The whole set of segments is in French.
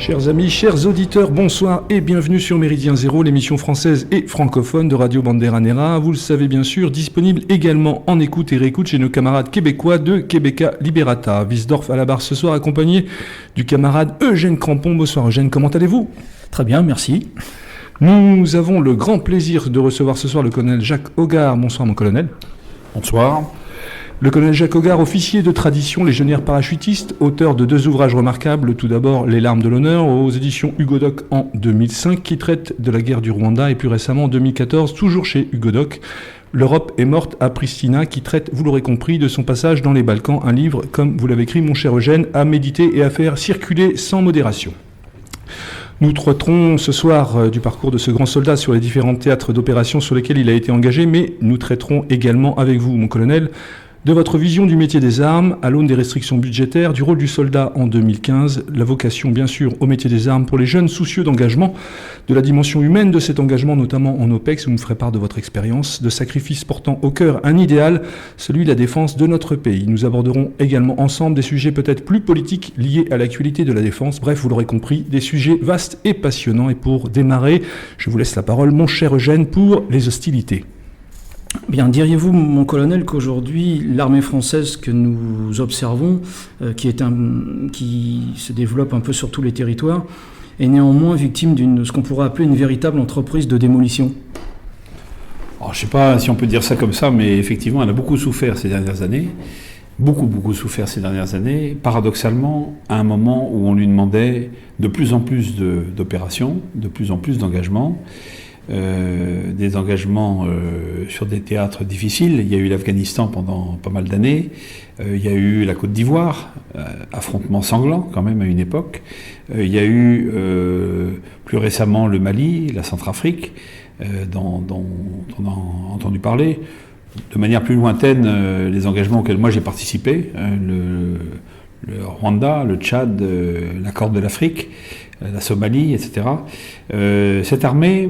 Chers amis, chers auditeurs, bonsoir et bienvenue sur Méridien Zéro, l'émission française et francophone de Radio Bandera Nera. Vous le savez bien sûr, disponible également en écoute et réécoute chez nos camarades québécois de Québéca Liberata. Wiesdorf à la barre ce soir, accompagné du camarade Eugène Crampon. Bonsoir Eugène, comment allez-vous ? Très bien, merci. Nous avons le grand plaisir de recevoir ce soir le colonel Jacques Hogar. Bonsoir mon colonel. Bonsoir. Le colonel Jacques Hogar, officier de tradition, légionnaire parachutiste, auteur de 2 ouvrages remarquables. Tout d'abord, Les larmes de l'honneur, aux éditions Hugo Doc en 2005, qui traite de la guerre du Rwanda, et plus récemment en 2014, toujours chez Hugo Doc, L'Europe est morte à Pristina, qui traite, vous l'aurez compris, de son passage dans les Balkans, un livre, comme vous l'avez écrit, mon cher Eugène, à méditer et à faire circuler sans modération. Nous traiterons ce soir du parcours de ce grand soldat sur les différents théâtres d'opération sur lesquels il a été engagé, mais nous traiterons également avec vous, mon colonel, de votre vision du métier des armes, à l'aune des restrictions budgétaires, du rôle du soldat en 2015, la vocation bien sûr au métier des armes pour les jeunes soucieux d'engagement, de la dimension humaine de cet engagement, notamment en OPEX, vous me ferez part de votre expérience, de sacrifice portant au cœur un idéal, celui de la défense de notre pays. Nous aborderons également ensemble des sujets peut-être plus politiques liés à l'actualité de la défense, bref, vous l'aurez compris, des sujets vastes et passionnants. Et pour démarrer, je vous laisse la parole, mon cher Eugène, pour les hostilités. Bien, diriez-vous, mon colonel, qu'aujourd'hui, l'armée française que nous observons, qui se développe un peu sur tous les territoires, est néanmoins victime d'une, ce qu'on pourrait appeler une véritable entreprise de démolition ? Alors, je ne sais pas si on peut dire ça comme ça, mais effectivement, elle a beaucoup souffert ces dernières années. Beaucoup souffert ces dernières années. Paradoxalement, à un moment où on lui demandait de plus en plus d'opérations, de plus en plus d'engagements, des engagements sur des théâtres difficiles. Il y a eu l'Afghanistan pendant pas mal d'années, il y a eu la Côte d'Ivoire, affrontement sanglant quand même à une époque, il y a eu plus récemment le Mali, la Centrafrique, dont on a entendu parler. De manière plus lointaine, les engagements auxquels moi j'ai participé, le Rwanda, le Tchad, la Corne de l'Afrique, la Somalie, etc. Cette armée,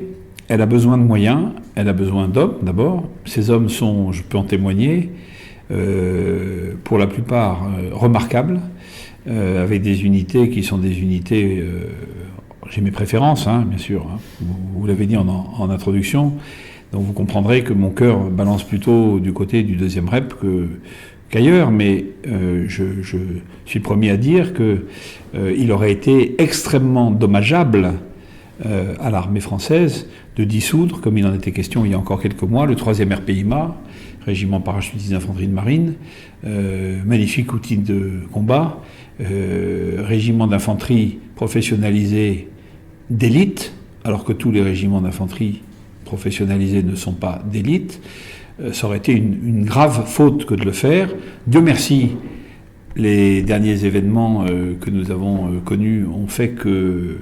elle a besoin de moyens, elle a besoin d'hommes d'abord. Ces hommes sont, je peux en témoigner, pour la plupart remarquables, avec des unités qui sont des unités, j'ai mes préférences, bien sûr, vous l'avez dit en introduction, donc vous comprendrez que mon cœur balance plutôt du côté du 2e REP qu'ailleurs, mais je suis le premier à dire qu'il aurait été extrêmement dommageable à l'armée française de dissoudre, comme il en était question il y a encore quelques mois, le 3e RPIMA, régiment parachutiste d'infanterie de marine, magnifique outil de combat, régiment d'infanterie professionnalisé d'élite, alors que tous les régiments d'infanterie professionnalisés ne sont pas d'élite. Ça aurait été une grave faute que de le faire. Dieu merci, les derniers événements que nous avons connus ont fait que,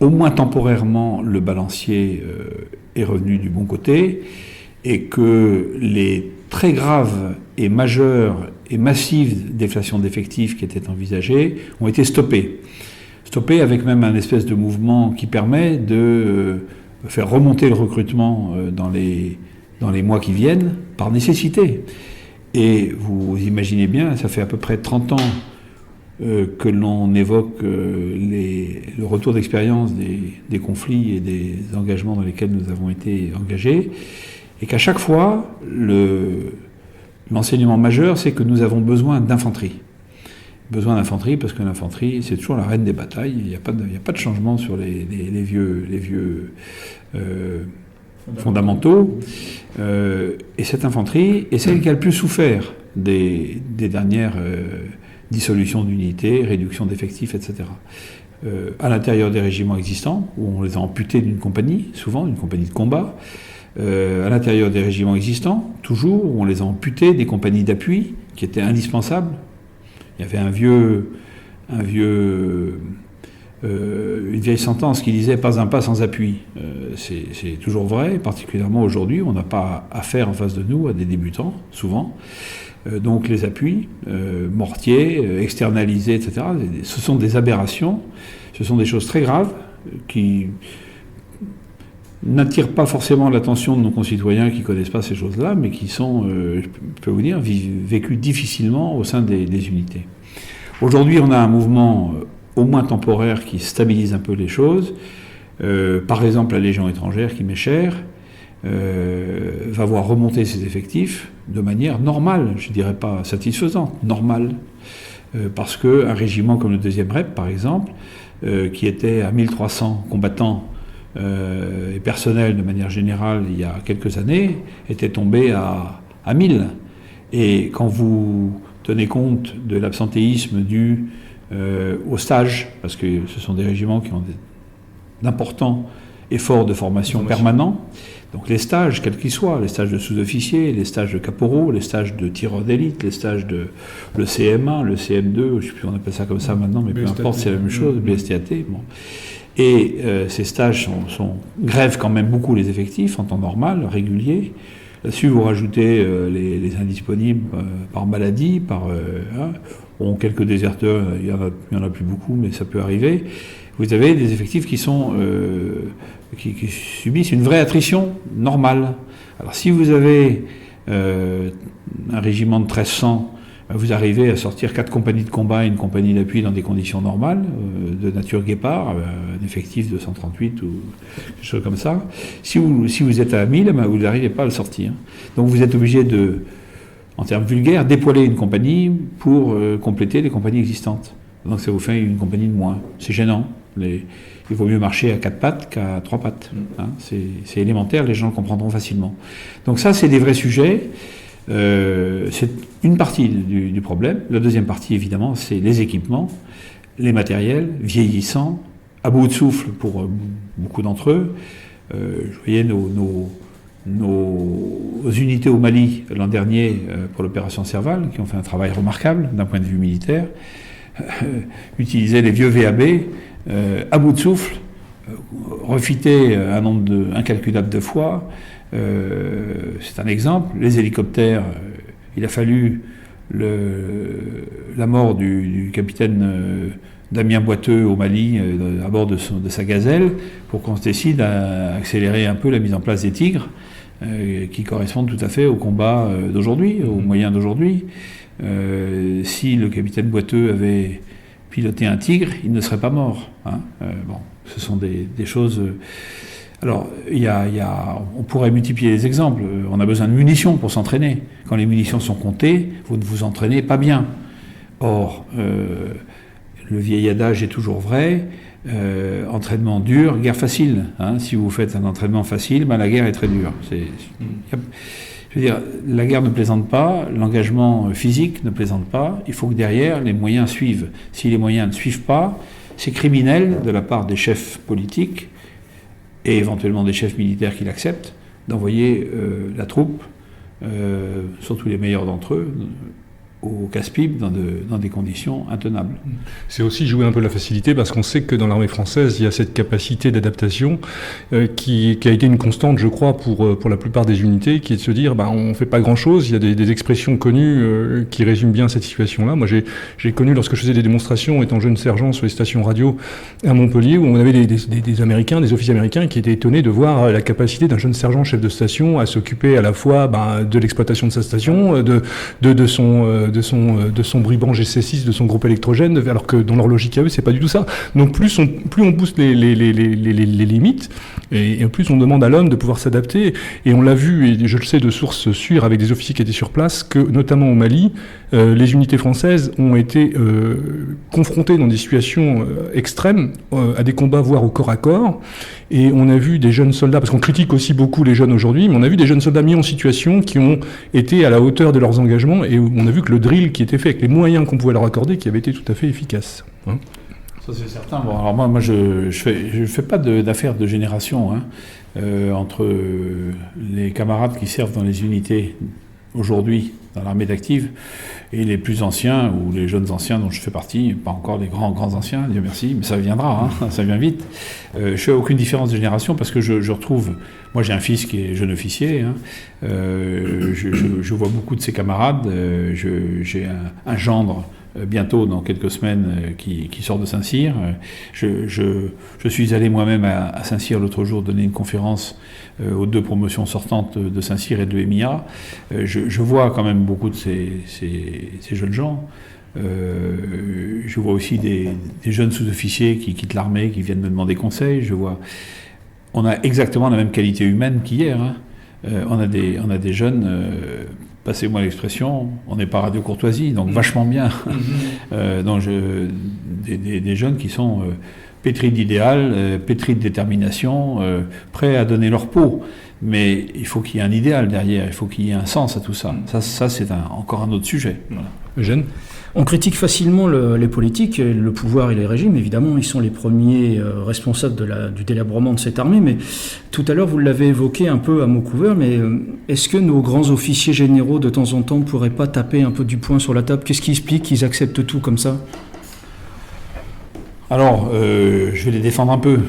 au moins temporairement, le balancier est revenu du bon côté et que les très graves et majeures et massives déflations d'effectifs qui étaient envisagées ont été stoppées. Stoppées avec même un espèce de mouvement qui permet de faire remonter le recrutement dans les mois qui viennent, par nécessité. Et vous imaginez bien, ça fait à peu près 30 ans que l'on évoque le retour d'expérience des conflits et des engagements dans lesquels nous avons été engagés, et qu'à chaque fois, l'enseignement majeur, c'est que nous avons besoin d'infanterie. Besoin d'infanterie, parce que l'infanterie, c'est toujours la reine des batailles. Il n'y a pas de changement sur les vieux fondamentaux. Et cette infanterie est celle qui a le plus souffert des dernières dissolutions d'unités, réduction d'effectifs, etc. À l'intérieur des régiments existants, où on les a amputés d'une compagnie, souvent d'une compagnie de combat, à l'intérieur des régiments existants, toujours, où on les a amputés des compagnies d'appui, qui étaient indispensables. Il y avait une vieille sentence qui disait « pas un pas sans appui ». C'est toujours vrai, particulièrement aujourd'hui, on n'a pas affaire en face de nous à des débutants, souvent. Donc les appuis, mortiers, externalisés, etc., ce sont des aberrations, ce sont des choses très graves qui n'attirent pas forcément l'attention de nos concitoyens qui ne connaissent pas ces choses-là, mais qui sont, je peux vous dire, vécues difficilement au sein des unités. Aujourd'hui, on a un mouvement au moins temporaire, qui stabilise un peu les choses. Par exemple, la Légion étrangère, qui m'est chère, va voir remonter ses effectifs de manière normale, je ne dirais pas satisfaisante, normale. Parce qu'un régiment comme le 2e REP, par exemple, qui était à 1300 combattants et personnel de manière générale il y a quelques années, était tombé à 1000. Et quand vous tenez compte de l'absentéisme dû au stage, parce que ce sont des régiments qui ont d'importants efforts de formation permanents, donc les stages, quels qu'ils soient, les stages de sous-officiers, les stages de caporaux, les stages de tireurs d'élite, les stages de le CM1, le CM2, je ne sais plus si on appelle ça comme ça maintenant, mais peu importe, c'est la même chose, BSTAT. Bon. Et ces stages grèvent quand même beaucoup les effectifs en temps normal, régulier. Là-dessus, vous rajoutez les indisponibles par maladie, quelques déserteurs, il y en a plus beaucoup, mais ça peut arriver. Vous avez des effectifs qui subissent une vraie attrition normale. Alors si vous avez un régiment de 1300, vous arrivez à sortir 4 compagnies de combat et une compagnie d'appui dans des conditions normales, de nature guépard, un effectif de 138 ou quelque chose comme ça. Si vous êtes à 1000, vous n'arrivez pas à le sortir. Donc vous êtes obligé de, en termes vulgaires, dépoiler une compagnie pour compléter les compagnies existantes. Donc ça vous fait une compagnie de moins. C'est gênant. Il vaut mieux marcher à 4 pattes qu'à 3 pattes. Hein. C'est élémentaire, les gens le comprendront facilement. Donc ça, c'est des vrais sujets. C'est une partie du problème. La deuxième partie, évidemment, c'est les équipements, les matériels vieillissants, à bout de souffle pour beaucoup d'entre eux. Je voyais nos unités au Mali l'an dernier pour l'opération Serval, qui ont fait un travail remarquable d'un point de vue militaire, utilisaient les vieux VAB à bout de souffle, refitaient un nombre incalculable de fois. C'est un exemple. Les hélicoptères, il a fallu la mort du capitaine Damien Boiteux au Mali à bord de sa gazelle pour qu'on se décide à accélérer un peu la mise en place des Tigres qui correspondent tout à fait au combat d'aujourd'hui, aux moyens d'aujourd'hui. Si le capitaine Boiteux avait piloté un Tigre, il ne serait pas mort. Hein. Ce sont des choses... Alors, on pourrait multiplier les exemples. On a besoin de munitions pour s'entraîner. Quand les munitions sont comptées, vous ne vous entraînez pas bien. Or, le vieil adage est toujours vrai. Entraînement dur, guerre facile. Hein. Si vous faites un entraînement facile, la guerre est très dure. Je veux dire, la guerre ne plaisante pas, l'engagement physique ne plaisante pas. Il faut que derrière, les moyens suivent. Si les moyens ne suivent pas, c'est criminel de la part des chefs politiques et éventuellement des chefs militaires qui l'acceptent, d'envoyer la troupe, surtout les meilleurs d'entre eux, au Casse-Pipe dans des conditions intenables. C'est aussi jouer un peu la facilité parce qu'on sait que dans l'armée française, il y a cette capacité d'adaptation qui a été une constante, je crois, pour la plupart des unités, qui est de se dire on fait pas grand-chose. Il y a des expressions connues qui résument bien cette situation-là. Moi, j'ai connu, lorsque je faisais des démonstrations, étant jeune sergent sur les stations radio à Montpellier, où on avait des Américains, des officiers américains qui étaient étonnés de voir la capacité d'un jeune sergent chef de station à s'occuper à la fois de l'exploitation de sa station, de son briband GC6, de son groupe électrogène, alors que dans leur logique à eux, c'est pas du tout ça. Donc plus on pousse les limites, et plus on demande à l'homme de pouvoir s'adapter. Et on l'a vu, et je le sais de sources sûres avec des officiers qui étaient sur place, que notamment au Mali, les unités françaises ont été confrontées dans des situations extrêmes, à des combats voire au corps à corps. Et on a vu des jeunes soldats, parce qu'on critique aussi beaucoup les jeunes aujourd'hui, mais on a vu des jeunes soldats mis en situation qui ont été à la hauteur de leurs engagements, et on a vu que le drill qui était fait avec les moyens qu'on pouvait leur accorder, qui avait été tout à fait efficace. Hein. Ça c'est certain. Bon, alors moi je fais pas d'affaires de génération entre les camarades qui servent dans les unités aujourd'hui dans l'armée d'active et les plus anciens ou les jeunes anciens dont je fais partie, pas encore les grands anciens, Dieu merci, mais ça viendra, ça vient vite. Je fais aucune différence de génération parce que je retrouve, moi j'ai un fils qui est jeune officier, je vois beaucoup de ses camarades, j'ai un gendre bientôt, dans quelques semaines, qui sort de Saint-Cyr. Je suis allé moi-même à Saint-Cyr l'autre jour donner une conférence aux 2 promotions sortantes de Saint-Cyr et de l'EMIA. Je vois quand même beaucoup de ces jeunes gens Je vois aussi des jeunes sous-officiers qui quittent l'armée, qui viennent me demander conseil. On a exactement la même qualité humaine qu'hier. Hein. On a des jeunes, passez-moi l'expression, on n'est pas Radio Courtoisie, donc vachement bien. Des jeunes qui sont pétris d'idéal, pétris de détermination, prêts à donner leur peau. Mais il faut qu'il y ait un idéal derrière, il faut qu'il y ait un sens à tout ça. Ça c'est encore un autre sujet. Voilà. Eugène ? On critique facilement les politiques, le pouvoir et les régimes. Évidemment, ils sont les premiers responsables du délabrement de cette armée. Mais tout à l'heure, vous l'avez évoqué un peu à mots couverts, mais est-ce que nos grands officiers généraux, de temps en temps, ne pourraient pas taper un peu du poing sur la table ? Qu'est-ce qui explique qu'ils acceptent tout comme ça ? Alors, je vais les défendre un peu,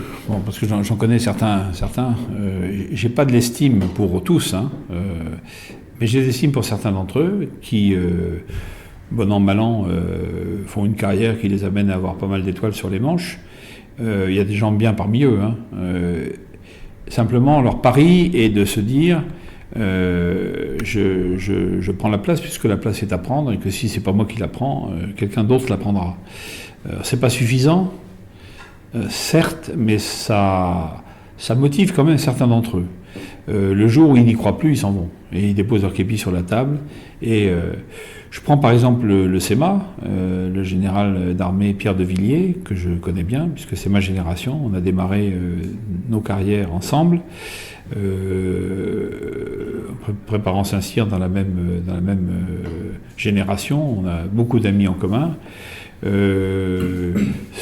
parce que j'en connais certains. J'ai pas de l'estime pour tous, hein, mais j'ai de l'estime pour certains d'entre eux qui... bon an, mal an, font une carrière qui les amène à avoir pas mal d'étoiles sur les manches. Il y a des gens bien parmi eux. Hein. Simplement, leur pari est de se dire je prends la place puisque la place est à prendre et que si c'est pas moi qui la prends, quelqu'un d'autre la prendra. C'est pas suffisant, certes, mais ça motive quand même certains d'entre eux. Le jour où ils n'y croient plus, ils s'en vont. Et ils déposent leur képi sur la table. Et je prends par exemple le SEMA, le général d'armée Pierre de Villiers, que je connais bien, puisque c'est ma génération. On a démarré nos carrières ensemble, préparant Saint-Cyr dans la même génération. On a beaucoup d'amis en commun.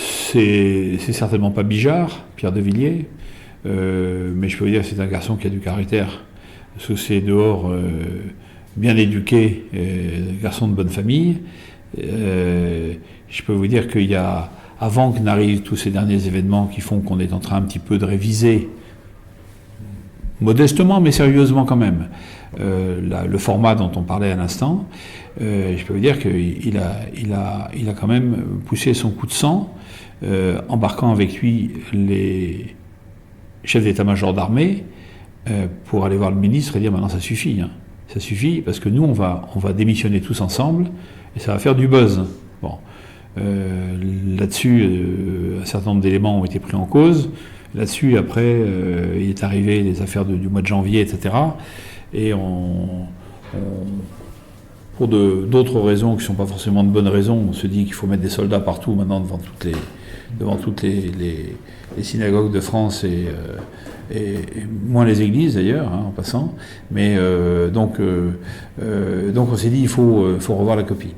C'est certainement pas Bijard, Pierre de Villiers. Mais je peux vous dire que c'est un garçon qui a du caractère, parce que c'est dehors bien éduqué, garçon de bonne famille. Je peux vous dire qu'il y a, avant que n'arrivent tous ces derniers événements qui font qu'on est en train un petit peu de réviser, modestement mais sérieusement quand même, le format dont on parlait à l'instant, je peux vous dire qu'il a quand même poussé son coup de sang, embarquant avec lui les chef d'état-major d'armée, pour aller voir le ministre et dire maintenant ça suffit. Hein. Ça suffit parce que nous on va démissionner tous ensemble et ça va faire du buzz. Bon. Là-dessus, un certain nombre d'éléments ont été pris en cause. Là-dessus, après, il est arrivé les affaires du mois de janvier, etc. Et pour d'autres raisons qui ne sont pas forcément de bonnes raisons, on se dit qu'il faut mettre des soldats partout maintenant devant toutes les synagogues de France et moins les églises d'ailleurs, hein, en passant. Mais donc on s'est dit il faut revoir la copie.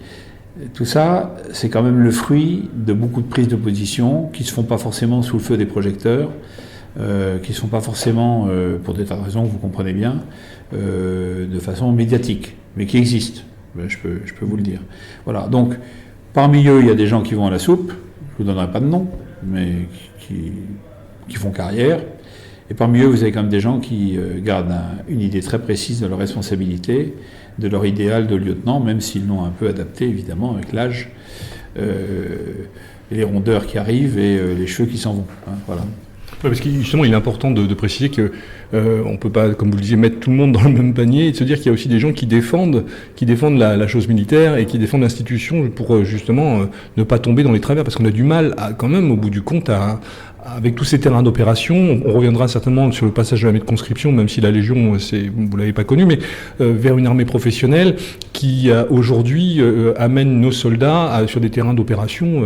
Tout ça, c'est quand même le fruit de beaucoup de prises de position qui ne se font pas forcément sous le feu des projecteurs, qui ne sont pas forcément, pour des tas de raisons que vous comprenez bien, de façon médiatique, mais qui existent. Je peux vous le dire. Voilà. Donc, parmi eux, il y a des gens qui vont à la soupe. Je ne vous donnerai pas de nom, mais qui font carrière. Et parmi eux, vous avez quand même des gens qui gardent une idée très précise de leur responsabilité, de leur idéal de lieutenant, même s'ils l'ont un peu adapté, évidemment, avec l'âge, les rondeurs qui arrivent et les cheveux qui s'en vont. Hein, voilà. Ouais, parce que justement, il est important de préciser que on ne peut pas, comme vous le disiez, mettre tout le monde dans le même panier et de se dire qu'il y a aussi des gens qui défendent la chose militaire et qui défendent l'institution pour justement ne pas tomber dans les travers, parce qu'on a du mal quand même, au bout du compte, avec tous ces terrains d'opération, on reviendra certainement sur le passage de la conscription, même si la Légion, vous l'avez pas connue, mais vers une armée professionnelle qui aujourd'hui amène nos soldats sur des terrains d'opération,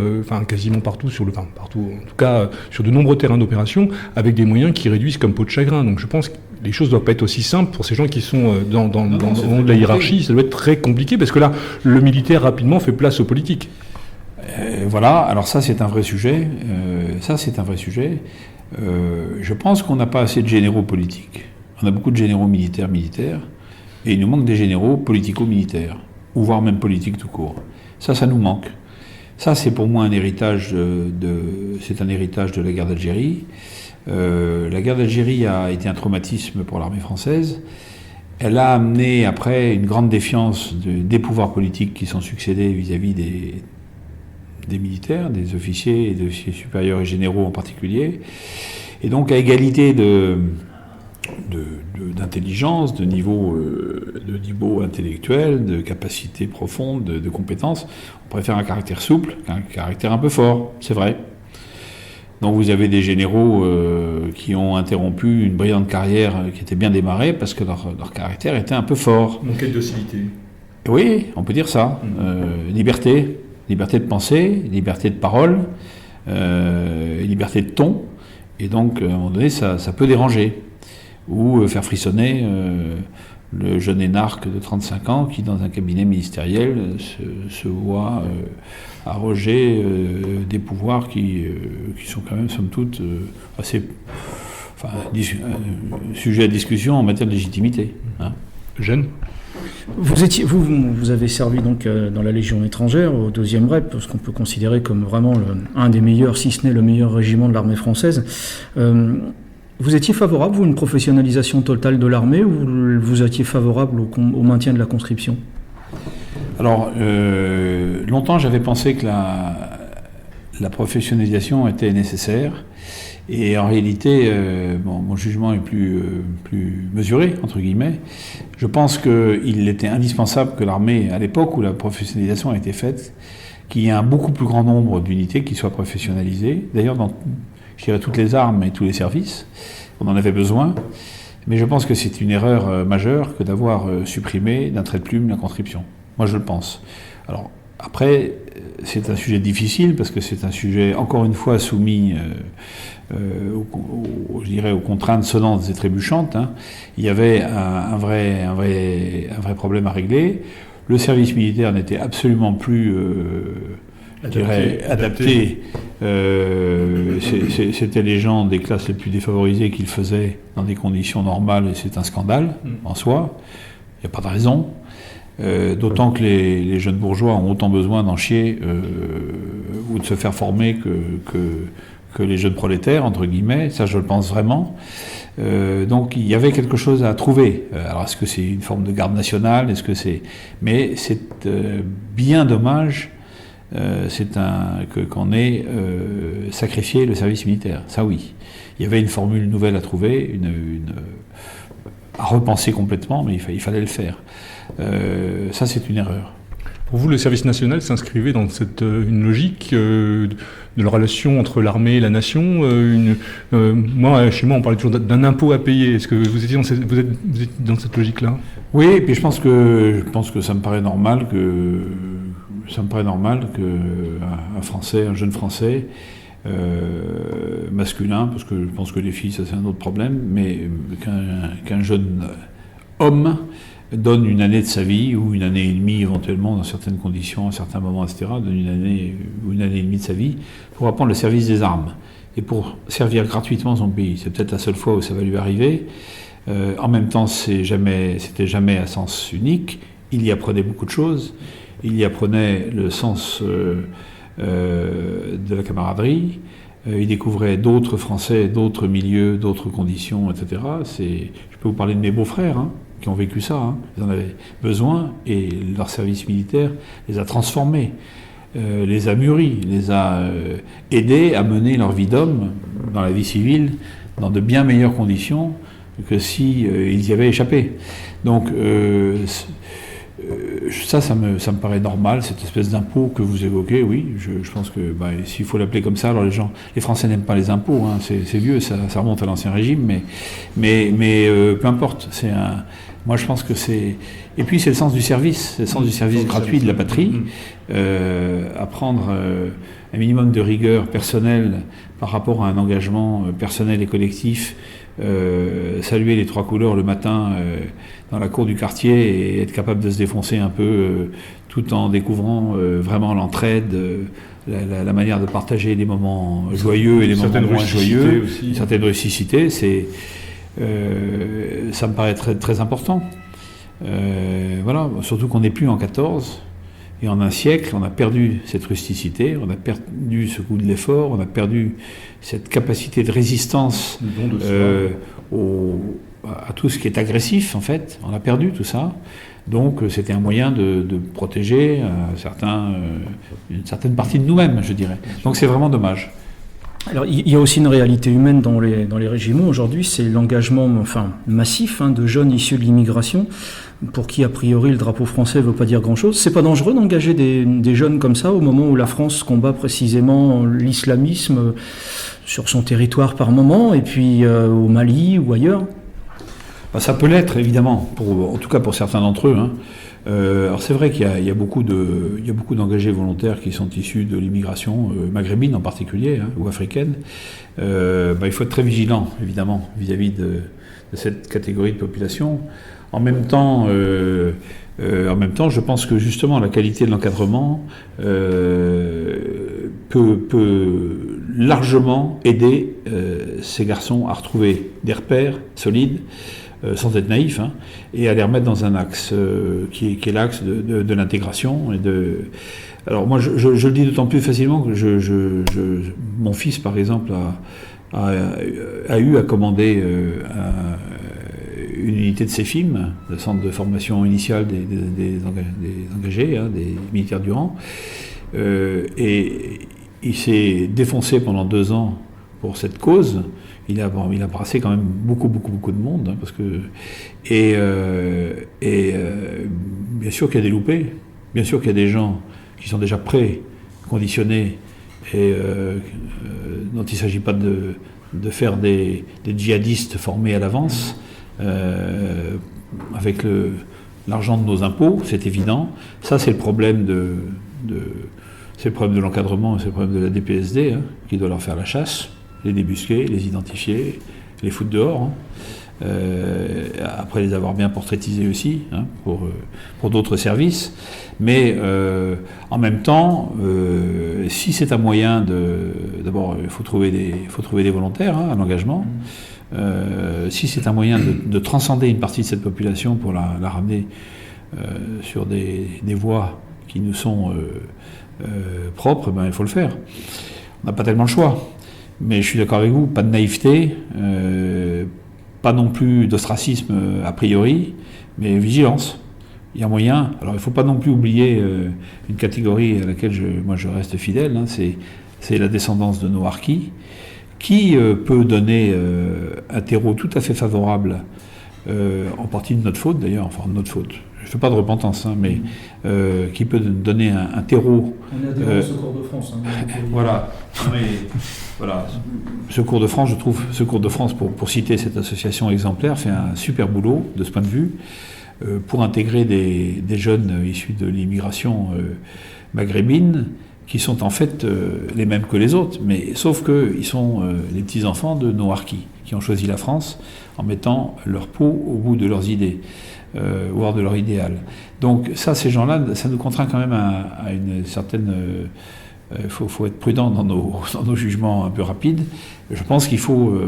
quasiment partout partout, en tout cas sur de nombreux terrains d'opération, avec des moyens qui réduisent comme peau de chagrin. Donc je pense que les choses ne doivent pas être aussi simples pour ces gens qui sont dans de la hiérarchie. Ça doit être très compliqué, parce que là, le militaire rapidement fait place aux politiques. Voilà, alors ça c'est un vrai sujet. Je pense qu'on n'a pas assez de généraux politiques. On a beaucoup de généraux militaires, et il nous manque des généraux politico-militaires, ou voire même politiques tout court. Ça nous manque. Ça c'est pour moi un héritage c'est un héritage de la guerre d'Algérie. La guerre d'Algérie a été un traumatisme pour l'armée française. Elle a amené après une grande défiance des pouvoirs politiques qui sont succédés vis-à-vis des militaires, des officiers et des officiers supérieurs et généraux en particulier. Et donc à égalité de d'intelligence, de niveau intellectuel, de capacité profonde, de compétences. On préfère un caractère souple qu'un caractère un peu fort, c'est vrai. Donc vous avez des généraux qui ont interrompu une brillante carrière qui était bien démarrée parce que leur caractère était un peu fort. Manquait de docilité. Oui, on peut dire ça. Liberté de penser, liberté de parole, liberté de ton. Et donc, à un moment donné, ça peut déranger. Ou faire frissonner le jeune énarque de 35 ans qui, dans un cabinet ministériel, se voit arroger des pouvoirs qui sont quand même, somme toute, assez... Enfin, sujet à discussion en matière de légitimité. Hein. Jeanne ? Vous avez servi donc dans la Légion étrangère, au 2e REP, ce qu'on peut considérer comme vraiment un des meilleurs, si ce n'est le meilleur régiment de l'armée française. Vous étiez favorable, vous, à une professionnalisation totale de l'armée, ou vous étiez favorable au maintien de la conscription ? Alors, longtemps, j'avais pensé que la professionnalisation était nécessaire. Et en réalité, mon jugement est plus mesuré, entre guillemets. Je pense qu'il était indispensable que l'armée, à l'époque où la professionnalisation a été faite, qu'il y ait un beaucoup plus grand nombre d'unités qui soient professionnalisées. D'ailleurs, dans, je dirais, toutes les armes et tous les services, on en avait besoin. Mais je pense que c'est une erreur majeure que d'avoir supprimé d'un trait de plume la conscription. Moi, je le pense. Alors, après, c'est un sujet difficile parce que c'est un sujet, encore une fois, soumis je dirais, aux contraintes sonnantes et trébuchantes. Hein. Il y avait un vrai problème à régler. Le service militaire n'était absolument plus adapté. C'était les gens des classes les plus défavorisées qui le faisaient dans des conditions normales et c'est un scandale en soi. Il n'y a pas de raison. D'autant que les jeunes bourgeois ont autant besoin d'en chier ou de se faire former que les jeunes prolétaires, entre guillemets. Ça, je le pense vraiment. Donc, il y avait quelque chose à trouver. Alors, est-ce que c'est une forme de garde nationale ? Est-ce que c'est... Mais c'est bien dommage qu'on ait sacrifié le service militaire. Ça, oui. Il y avait une formule nouvelle à trouver, à repenser complètement, mais il fallait le faire. Ça, c'est une erreur. Pour vous, le service national s'inscrivait dans une logique de la relation entre l'armée et la nation. Moi, chez moi, on parlait toujours d'un impôt à payer. Est-ce que vous êtes dans cette logique-là ? Oui, et puis je pense que ça me paraît normal qu'un Français, un jeune Français, masculin, parce que je pense que les filles, ça c'est un autre problème, mais qu'un jeune homme donne une année de sa vie, ou une année et demie éventuellement, dans certaines conditions, à certains moments, etc., donne une année ou une année et demie de sa vie, pour apprendre le service des armes, et pour servir gratuitement son pays. C'est peut-être la seule fois où ça va lui arriver. En même temps, c'était jamais à sens unique. Il y apprenait beaucoup de choses. Il y apprenait le sens de la camaraderie. Il découvrait d'autres Français, d'autres milieux, d'autres conditions, etc. Je peux vous parler de mes beaux-frères, hein, qui ont vécu ça. Hein. Ils en avaient besoin et leur service militaire les a transformés, les a mûris, les a aidés à mener leur vie d'homme dans la vie civile dans de bien meilleures conditions que si ils y avaient échappé. Donc ça me paraît normal, cette espèce d'impôt que vous évoquez, oui. Je pense que s'il faut l'appeler comme ça, alors les Français n'aiment pas les impôts, hein, c'est vieux, ça remonte à l'Ancien Régime, mais peu importe. Moi, je pense que c'est... Et puis, c'est le sens du service, c'est le sens du service gratuit de la patrie. Apprendre un minimum de rigueur personnelle par rapport à un engagement personnel et collectif, saluer les trois couleurs le matin dans la cour du quartier et être capable de se défoncer un peu tout en découvrant vraiment l'entraide, la manière de partager des moments joyeux et des moments moins joyeux, une certaine rusticité, ça me paraît très, très important. Voilà, surtout qu'on n'est plus en 14, et en un siècle, on a perdu cette rusticité, on a perdu ce goût de l'effort, on a perdu cette capacité de résistance à tout ce qui est agressif, en fait. On a perdu tout ça. Donc, c'était un moyen de protéger une certaine partie de nous-mêmes, je dirais. Donc, c'est vraiment dommage. Alors, il y a aussi une réalité humaine dans les régiments aujourd'hui, c'est l'engagement massif de jeunes issus de l'immigration, pour qui, a priori, le drapeau français ne veut pas dire grand-chose. C'est pas dangereux d'engager des jeunes comme ça, au moment où la France combat précisément l'islamisme sur son territoire par moment, et puis au Mali ou ailleurs? Ça peut l'être, évidemment, en tout cas pour certains d'entre eux. Alors c'est vrai qu'il y a beaucoup d'engagés volontaires qui sont issus de l'immigration maghrébine en particulier, ou africaine. Il faut être très vigilant, évidemment, vis-à-vis de cette catégorie de population. En même temps, je pense que justement la qualité de l'encadrement peut largement aider ces garçons à retrouver des repères solides, sans être naïf, et à les remettre dans un axe qui est l'axe de l'intégration. Alors moi, je le dis d'autant plus facilement que mon fils, par exemple, a commandé une unité de CEFIM, le centre de formation initiale des engagés, des militaires du rang, et il s'est défoncé pendant 2 ans pour cette cause. Il a brassé quand même beaucoup de monde, parce que bien sûr qu'il y a des loupés, bien sûr qu'il y a des gens qui sont déjà préconditionnés et dont il ne s'agit pas de faire des djihadistes formés à l'avance avec l'argent de nos impôts, c'est évident. Ça, c'est le problème c'est le problème de l'encadrement et c'est le problème de la DPSD, qui doit leur faire la chasse, les débusquer, les identifier, les foutre dehors, après les avoir bien portraitisés aussi, pour d'autres services. Mais en même temps, si c'est un moyen d'abord, il faut trouver des volontaires à l'engagement. Si c'est un moyen de transcender une partie de cette population pour la ramener sur des voies qui nous sont propres, il faut le faire. On n'a pas tellement le choix. Mais je suis d'accord avec vous, pas de naïveté, pas non plus d'ostracisme a priori, mais vigilance. Il y a moyen. Alors il ne faut pas non plus oublier une catégorie à laquelle je reste fidèle, c'est la descendance de nos harkis, qui peut donner un terreau tout à fait favorable, en partie de notre faute d'ailleurs, enfin de notre faute. Je ne fais pas de repentance, mais qui peut donner un terreau. On est adhérent au Secours de France. Voilà. Voilà. Secours de France, je trouve, Secours de France, pour citer cette association exemplaire, fait un super boulot de ce point de vue, pour intégrer des jeunes issus de l'immigration maghrébine, qui sont en fait les mêmes que les autres, mais sauf qu'ils sont les petits-enfants de nos harkis, qui ont choisi la France en mettant leur peau au bout de leurs idées, voire de leur idéal. Donc ça, ces gens-là, ça nous contraint quand même à une certaine... faut être prudent dans nos jugements un peu rapides. Je pense qu'il faut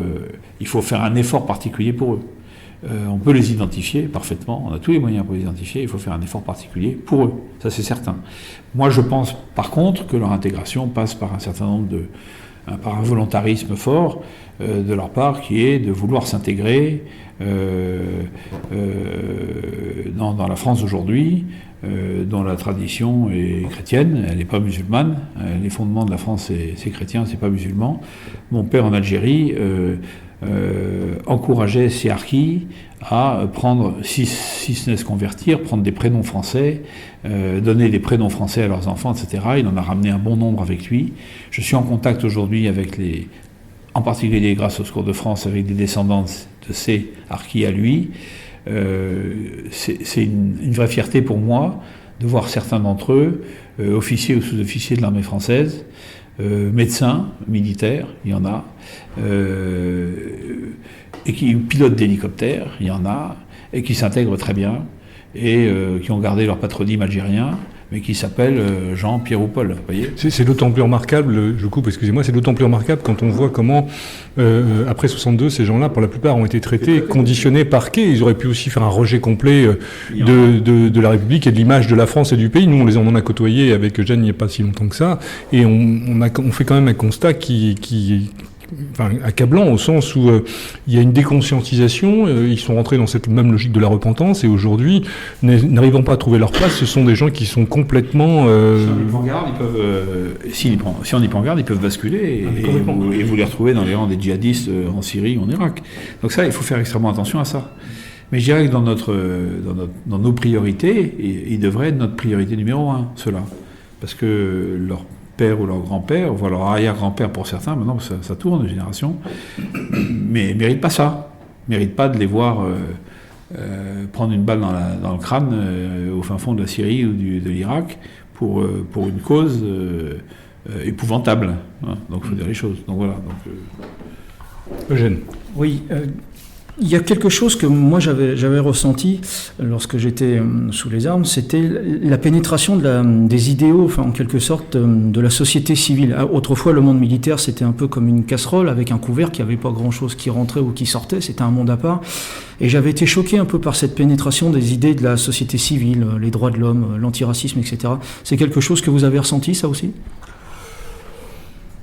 faire un effort particulier pour eux. On peut les identifier parfaitement, on a tous les moyens pour les identifier, il faut faire un effort particulier pour eux, ça c'est certain. Moi je pense par contre que leur intégration passe par un certain nombre par un volontarisme fort de leur part, qui est de vouloir s'intégrer dans la France d'aujourd'hui, dont la tradition est chrétienne, elle n'est pas musulmane. Les fondements de la France, c'est chrétien, c'est pas musulman. Mon père en Algérie encourageait ces harkis à prendre, si ce n'est se convertir, prendre des prénoms français, donner des prénoms français à leurs enfants, etc. Il en a ramené un bon nombre avec lui. Je suis en contact aujourd'hui avec en particulier grâce au Secours de France, avec des descendants de ces harkis à lui. C'est une vraie fierté pour moi de voir certains d'entre eux, officiers ou sous-officiers de l'armée française, médecins, militaires, il y en a, et qui pilotent d'hélicoptères, il y en a, et qui s'intègrent très bien, et qui ont gardé leur patronyme algérien, mais qui s'appellent Jean, Pierre ou Paul, vous voyez. C'est d'autant plus remarquable, je coupe, excusez-moi, c'est d'autant plus remarquable quand on voit comment, après 62, ces gens-là, pour la plupart, ont été traités, conditionnés, parqués. Ils auraient pu aussi faire un rejet complet de la République et de l'image de la France et du pays. Nous, on en a côtoyé avec Jeanne il n'y a pas si longtemps que ça, et on fait quand même un constat qui accablant au sens où il y a une déconscientisation, ils sont rentrés dans cette même logique de la repentance, et aujourd'hui, n'arrivant pas à trouver leur place, ce sont des gens qui sont complètement... Si on n'y prend garde, ils peuvent basculer et vous les retrouvez dans les rangs des djihadistes en Syrie ou en Irak. Donc ça, il faut faire extrêmement attention à ça. Mais je dirais que dans nos priorités, il devrait être notre priorité numéro 1, ceux-là. Parce que leur père ou leur grand-père, voire leur arrière-grand-père pour certains, maintenant ça tourne de génération, mais ne méritent pas ça. Ne méritent pas de les voir prendre une balle dans le crâne au fin fond de la Syrie ou de l'Irak pour une cause épouvantable. Hein. Donc il faut dire les choses. Donc voilà. Eugène. Oui. Il y a quelque chose que moi j'avais ressenti lorsque j'étais sous les armes, c'était la pénétration des idéaux, enfin en quelque sorte de la société civile. Autrefois, le monde militaire, c'était un peu comme une casserole avec un couvercle, il n'y avait pas grand-chose qui rentrait ou qui sortait, c'était un monde à part. Et j'avais été choqué un peu par cette pénétration des idées de la société civile, les droits de l'homme, l'antiracisme, etc. C'est quelque chose que vous avez ressenti, ça aussi ?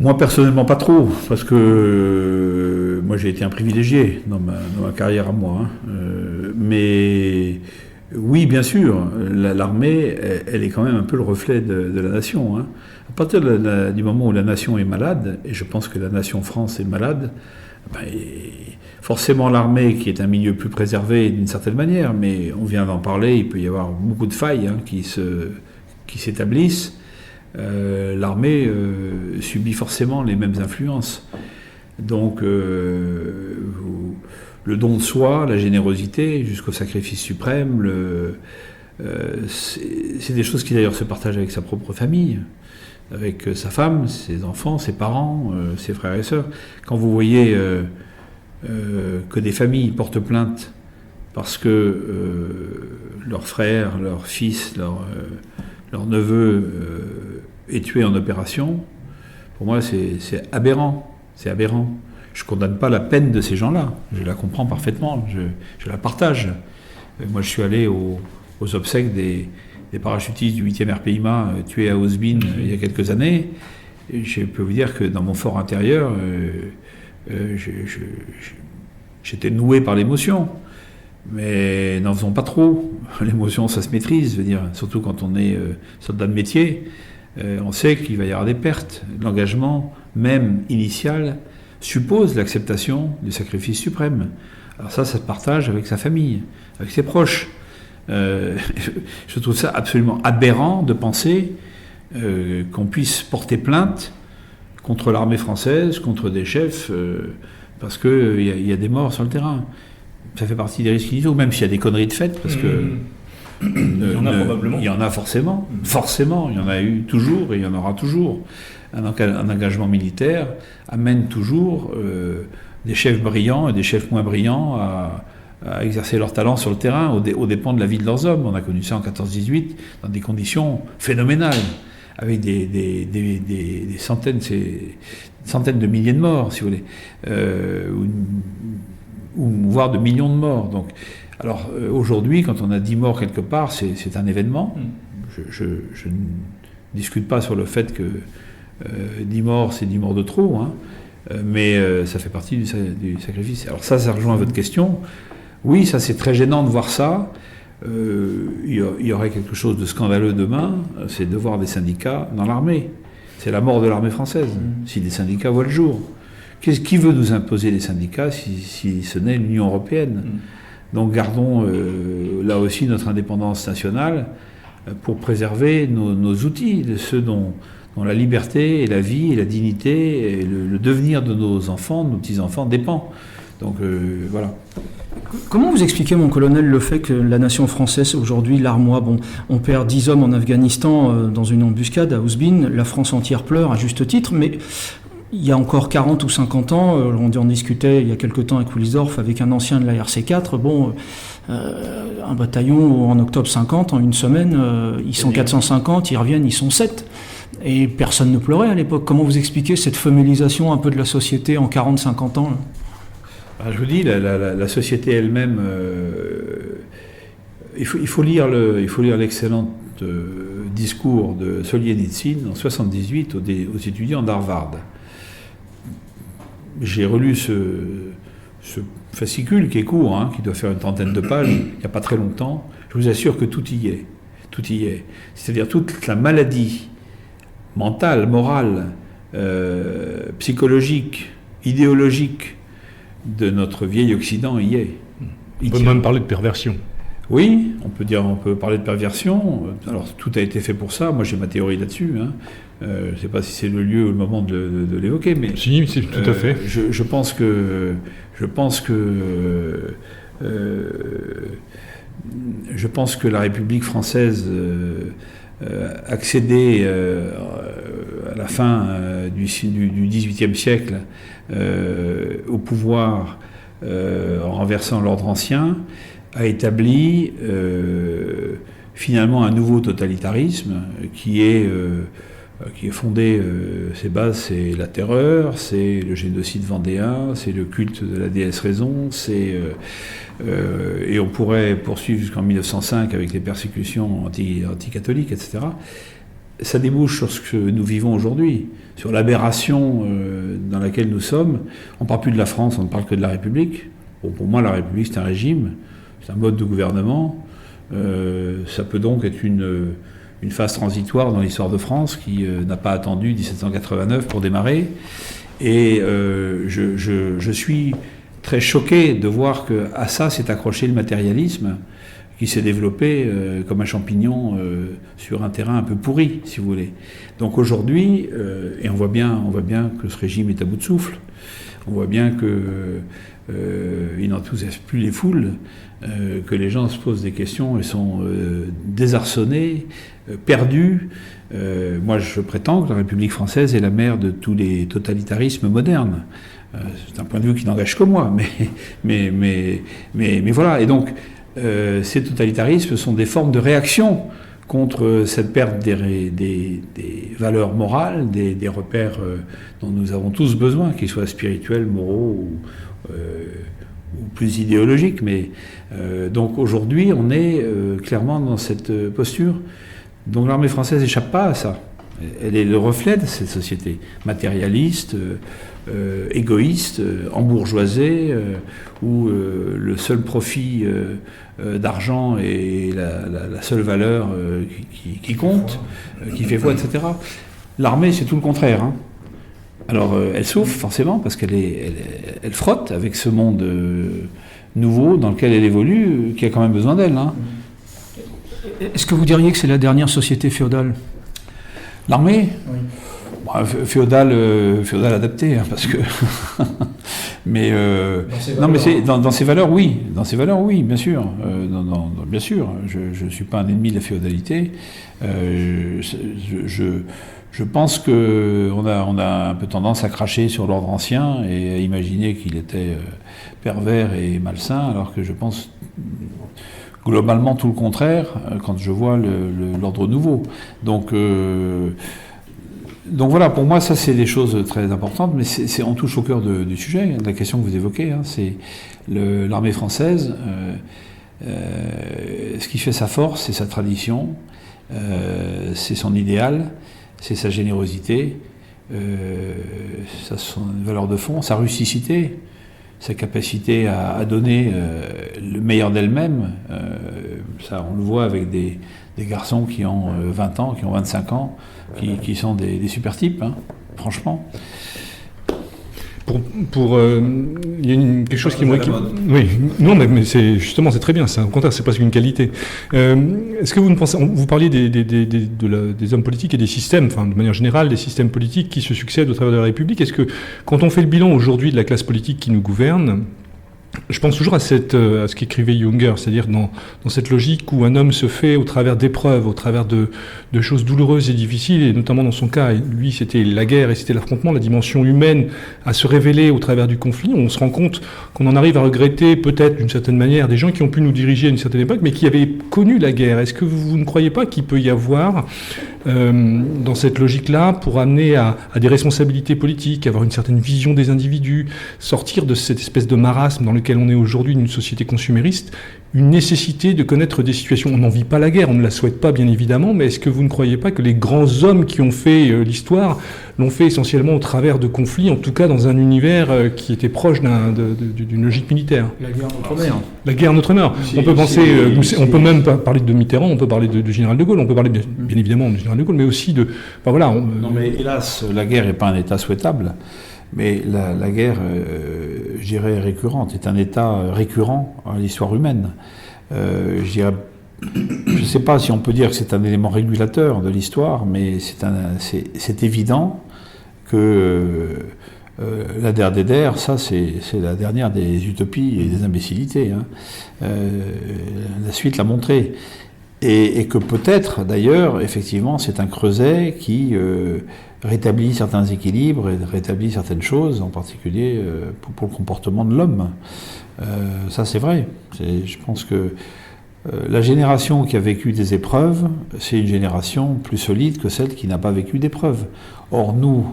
Moi, personnellement, pas trop, parce que moi, j'ai été un privilégié dans ma carrière à moi. Hein. Mais oui, bien sûr, l'armée, elle est quand même un peu le reflet de la nation. Hein. À partir du moment où la nation est malade, et je pense que la nation France est malade, forcément l'armée, qui est un milieu plus préservé d'une certaine manière, mais on vient d'en parler, il peut y avoir beaucoup de failles qui s'établissent. L'armée subit forcément les mêmes influences. Donc, le don de soi, la générosité, jusqu'au sacrifice suprême, c'est des choses qui d'ailleurs se partagent avec sa propre famille, avec sa femme, ses enfants, ses parents, ses frères et sœurs. Quand vous voyez que des familles portent plainte parce que leur frère, leur fils, leur neveu est tué en opération, pour moi c'est aberrant. C'est aberrant. Je ne condamne pas la peine de ces gens-là. Je la comprends parfaitement. Je la partage. Moi, je suis allé aux obsèques des parachutistes du 8e RPIMA tués à Ozbin il y a quelques années. Et je peux vous dire que dans mon fort intérieur, j'étais noué par l'émotion. Mais n'en faisons pas trop. L'émotion, ça se maîtrise, je veux dire, surtout quand on est soldat de métier. On sait qu'il va y avoir des pertes. L'engagement, même initial, suppose l'acceptation du sacrifice suprême. Alors ça se partage avec sa famille, avec ses proches. Je trouve ça absolument aberrant de penser qu'on puisse porter plainte contre l'armée française, contre des chefs, parce qu'il y a des morts sur le terrain. Ça fait partie des risques initiaux, même s'il y a des conneries de fait, parce que... il y en a probablement. Il y en a forcément. Forcément, il y en a eu toujours et il y en aura toujours. Un engagement militaire amène toujours des chefs brillants et des chefs moins brillants à exercer leur talent sur le terrain aux dépens de la vie de leurs hommes. On a connu ça en 14-18 dans des conditions phénoménales, avec des centaines de milliers de morts, si vous voulez, ou voire de millions de morts. Donc, alors aujourd'hui, quand on a 10 morts quelque part, c'est un événement. Je ne discute pas sur le fait que 10 morts, c'est 10 morts de trop, hein, mais ça fait partie du sacrifice. Alors ça rejoint votre question. Oui, ça c'est très gênant de voir ça. Il y aurait quelque chose de scandaleux demain, c'est de voir des syndicats dans l'armée. C'est la mort de l'armée française, si des syndicats voient le jour. Qui veut nous imposer les syndicats si ce n'est l'Union européenne ? Donc gardons là aussi notre indépendance nationale pour préserver nos outils, ceux dont la liberté et la vie et la dignité et le devenir de nos enfants, de nos petits-enfants dépend. Donc voilà. Comment vous expliquez, mon colonel, le fait que la nation française, aujourd'hui, l'Armois, on perd 10 hommes en Afghanistan dans une embuscade à Ouzbin, la France entière pleure à juste titre, mais il y a encore 40 ou 50 ans, on en discutait il y a quelque temps avec Wilsdorf, avec un ancien de la RC4, un bataillon en octobre 50, en une semaine, ils sont 450, ils reviennent, ils sont 7. Et personne ne pleurait à l'époque. Comment vous expliquez cette femélisation un peu de la société en 40-50 ans là ? Je vous dis, la société elle-même, il faut lire l'excellent discours de Solzhenitsyn en 78 aux étudiants d'Harvard. j'ai relu ce fascicule qui est court, hein, qui doit faire une trentaine de pages, il n'y a pas très longtemps. Je vous assure que tout y est. Tout y est. C'est-à-dire toute la maladie mentale, morale, psychologique, idéologique de notre vieil Occident y est. On peut même parler de perversion. Oui, on peut parler de perversion. Alors tout a été fait pour ça. Moi j'ai ma théorie là-dessus. Hein. Je ne sais pas si c'est le lieu ou le moment de l'évoquer, mais si, c'est tout à fait. Je pense que la République française accédait à la fin du XVIIIe siècle au pouvoir en renversant l'ordre ancien, a établi finalement un nouveau totalitarisme qui est fondé, ses bases, c'est la terreur, c'est le génocide vendéen, c'est le culte de la déesse raison, et on pourrait poursuivre jusqu'en 1905 avec les persécutions anticatholiques, etc. Ça débouche sur ce que nous vivons aujourd'hui, sur l'aberration dans laquelle nous sommes. On ne parle plus de la France, on ne parle que de la République. Bon, pour moi, la République, c'est un régime, c'est un mode de gouvernement. Ça peut donc être une phase transitoire dans l'histoire de France qui n'a pas attendu 1789 pour démarrer. Et je suis très choqué de voir qu'à ça s'est accroché le matérialisme qui s'est développé comme un champignon sur un terrain un peu pourri, si vous voulez. Donc aujourd'hui, et on voit bien que ce régime est à bout de souffle, on voit bien qu'il n'enthousiasme plus les foules, que les gens se posent des questions et sont désarçonnés, perdus. Moi, je prétends que la République française est la mère de tous les totalitarismes modernes. C'est un point de vue qui n'engage que moi, mais voilà. Et donc, ces totalitarismes sont des formes de réaction contre cette perte des valeurs morales, des repères dont nous avons tous besoin, qu'ils soient spirituels, moraux ou plus idéologiques. Mais donc aujourd'hui, on est clairement dans cette posture. Donc l'armée française n'échappe pas à ça. Elle est le reflet de cette société matérialiste, égoïste, embourgeoisée, où le seul profit d'argent est la seule valeur qui compte, qui fait foi, etc. L'armée, c'est tout le contraire. Hein. Alors, elle souffre forcément parce qu'elle frotte avec ce monde nouveau dans lequel elle évolue, qui a quand même besoin d'elle. Hein. Est-ce que vous diriez que c'est la dernière société féodale ? L'armée ? Oui. Bon, féodale adaptée, hein, parce que... mais non, mais c'est dans ses valeurs, oui. Dans ses valeurs, oui, bien sûr. Bien sûr. Je ne suis pas un ennemi de la féodalité. Je pense qu'on a un peu tendance à cracher sur l'ordre ancien et à imaginer qu'il était pervers et malsain, alors que je pense globalement tout le contraire quand je vois l'ordre nouveau. Donc voilà, pour moi, ça c'est des choses très importantes, mais on touche au cœur du sujet, de la question que vous évoquez. Hein, c'est l'armée française. Ce qui fait sa force, c'est sa tradition, c'est son idéal, c'est sa générosité, son valeur de fond, sa rusticité, sa capacité à donner le meilleur d'elle-même. Ça, on le voit avec des garçons qui ont 20 ans, qui ont 25 ans, qui sont des super types, hein, franchement. Il y a quelque chose qui moi... Oui, non, mais c'est justement, c'est très bien, c'est au contraire, c'est presque une qualité. Est-ce que vous ne pensez... Vous parliez des hommes politiques et des systèmes, enfin, de manière générale, des systèmes politiques qui se succèdent au travers de la République. Est-ce que, quand on fait le bilan aujourd'hui de la classe politique qui nous gouverne, je pense toujours à ce qu'écrivait Junger, c'est-à-dire dans cette logique où un homme se fait au travers d'épreuves, au travers de choses douloureuses et difficiles, et notamment dans son cas, lui c'était la guerre et c'était l'affrontement, la dimension humaine à se révéler au travers du conflit. On se rend compte qu'on en arrive à regretter peut-être d'une certaine manière des gens qui ont pu nous diriger à une certaine époque, mais qui avaient connu la guerre. Est-ce que vous ne croyez pas qu'il peut y avoir, dans cette logique-là, pour amener à des responsabilités politiques, avoir une certaine vision des individus, sortir de cette espèce de marasme dans lequel on est aujourd'hui, d'une société consumériste, une nécessité de connaître des situations. On n'en vit pas la guerre, on ne la souhaite pas bien évidemment, mais est-ce que vous ne croyez pas que les grands hommes qui ont fait l'histoire l'ont fait essentiellement au travers de conflits, en tout cas dans un univers qui était proche d'une logique militaire. La guerre d'outre-mer. La guerre d'outre-mer. On peut penser, on peut même parler de Mitterrand, on peut parler du général de Gaulle, on peut parler bien évidemment du général de Gaulle, mais aussi de... Enfin, voilà, Non mais hélas, la guerre n'est pas un état souhaitable, mais la guerre, je dirais récurrente, est un état récurrent à l'histoire humaine. Je dirais, je ne sais pas si on peut dire que c'est un élément régulateur de l'histoire, mais c'est évident que la der des der, ça c'est la dernière des utopies et des imbécilités. Hein. La suite l'a montré. Et que peut-être, d'ailleurs, effectivement, c'est un creuset qui rétablit certains équilibres et rétablit certaines choses, en particulier pour le comportement de l'homme. Ça, c'est vrai. Je pense que la génération qui a vécu des épreuves, c'est une génération plus solide que celle qui n'a pas vécu d'épreuves. Or, nous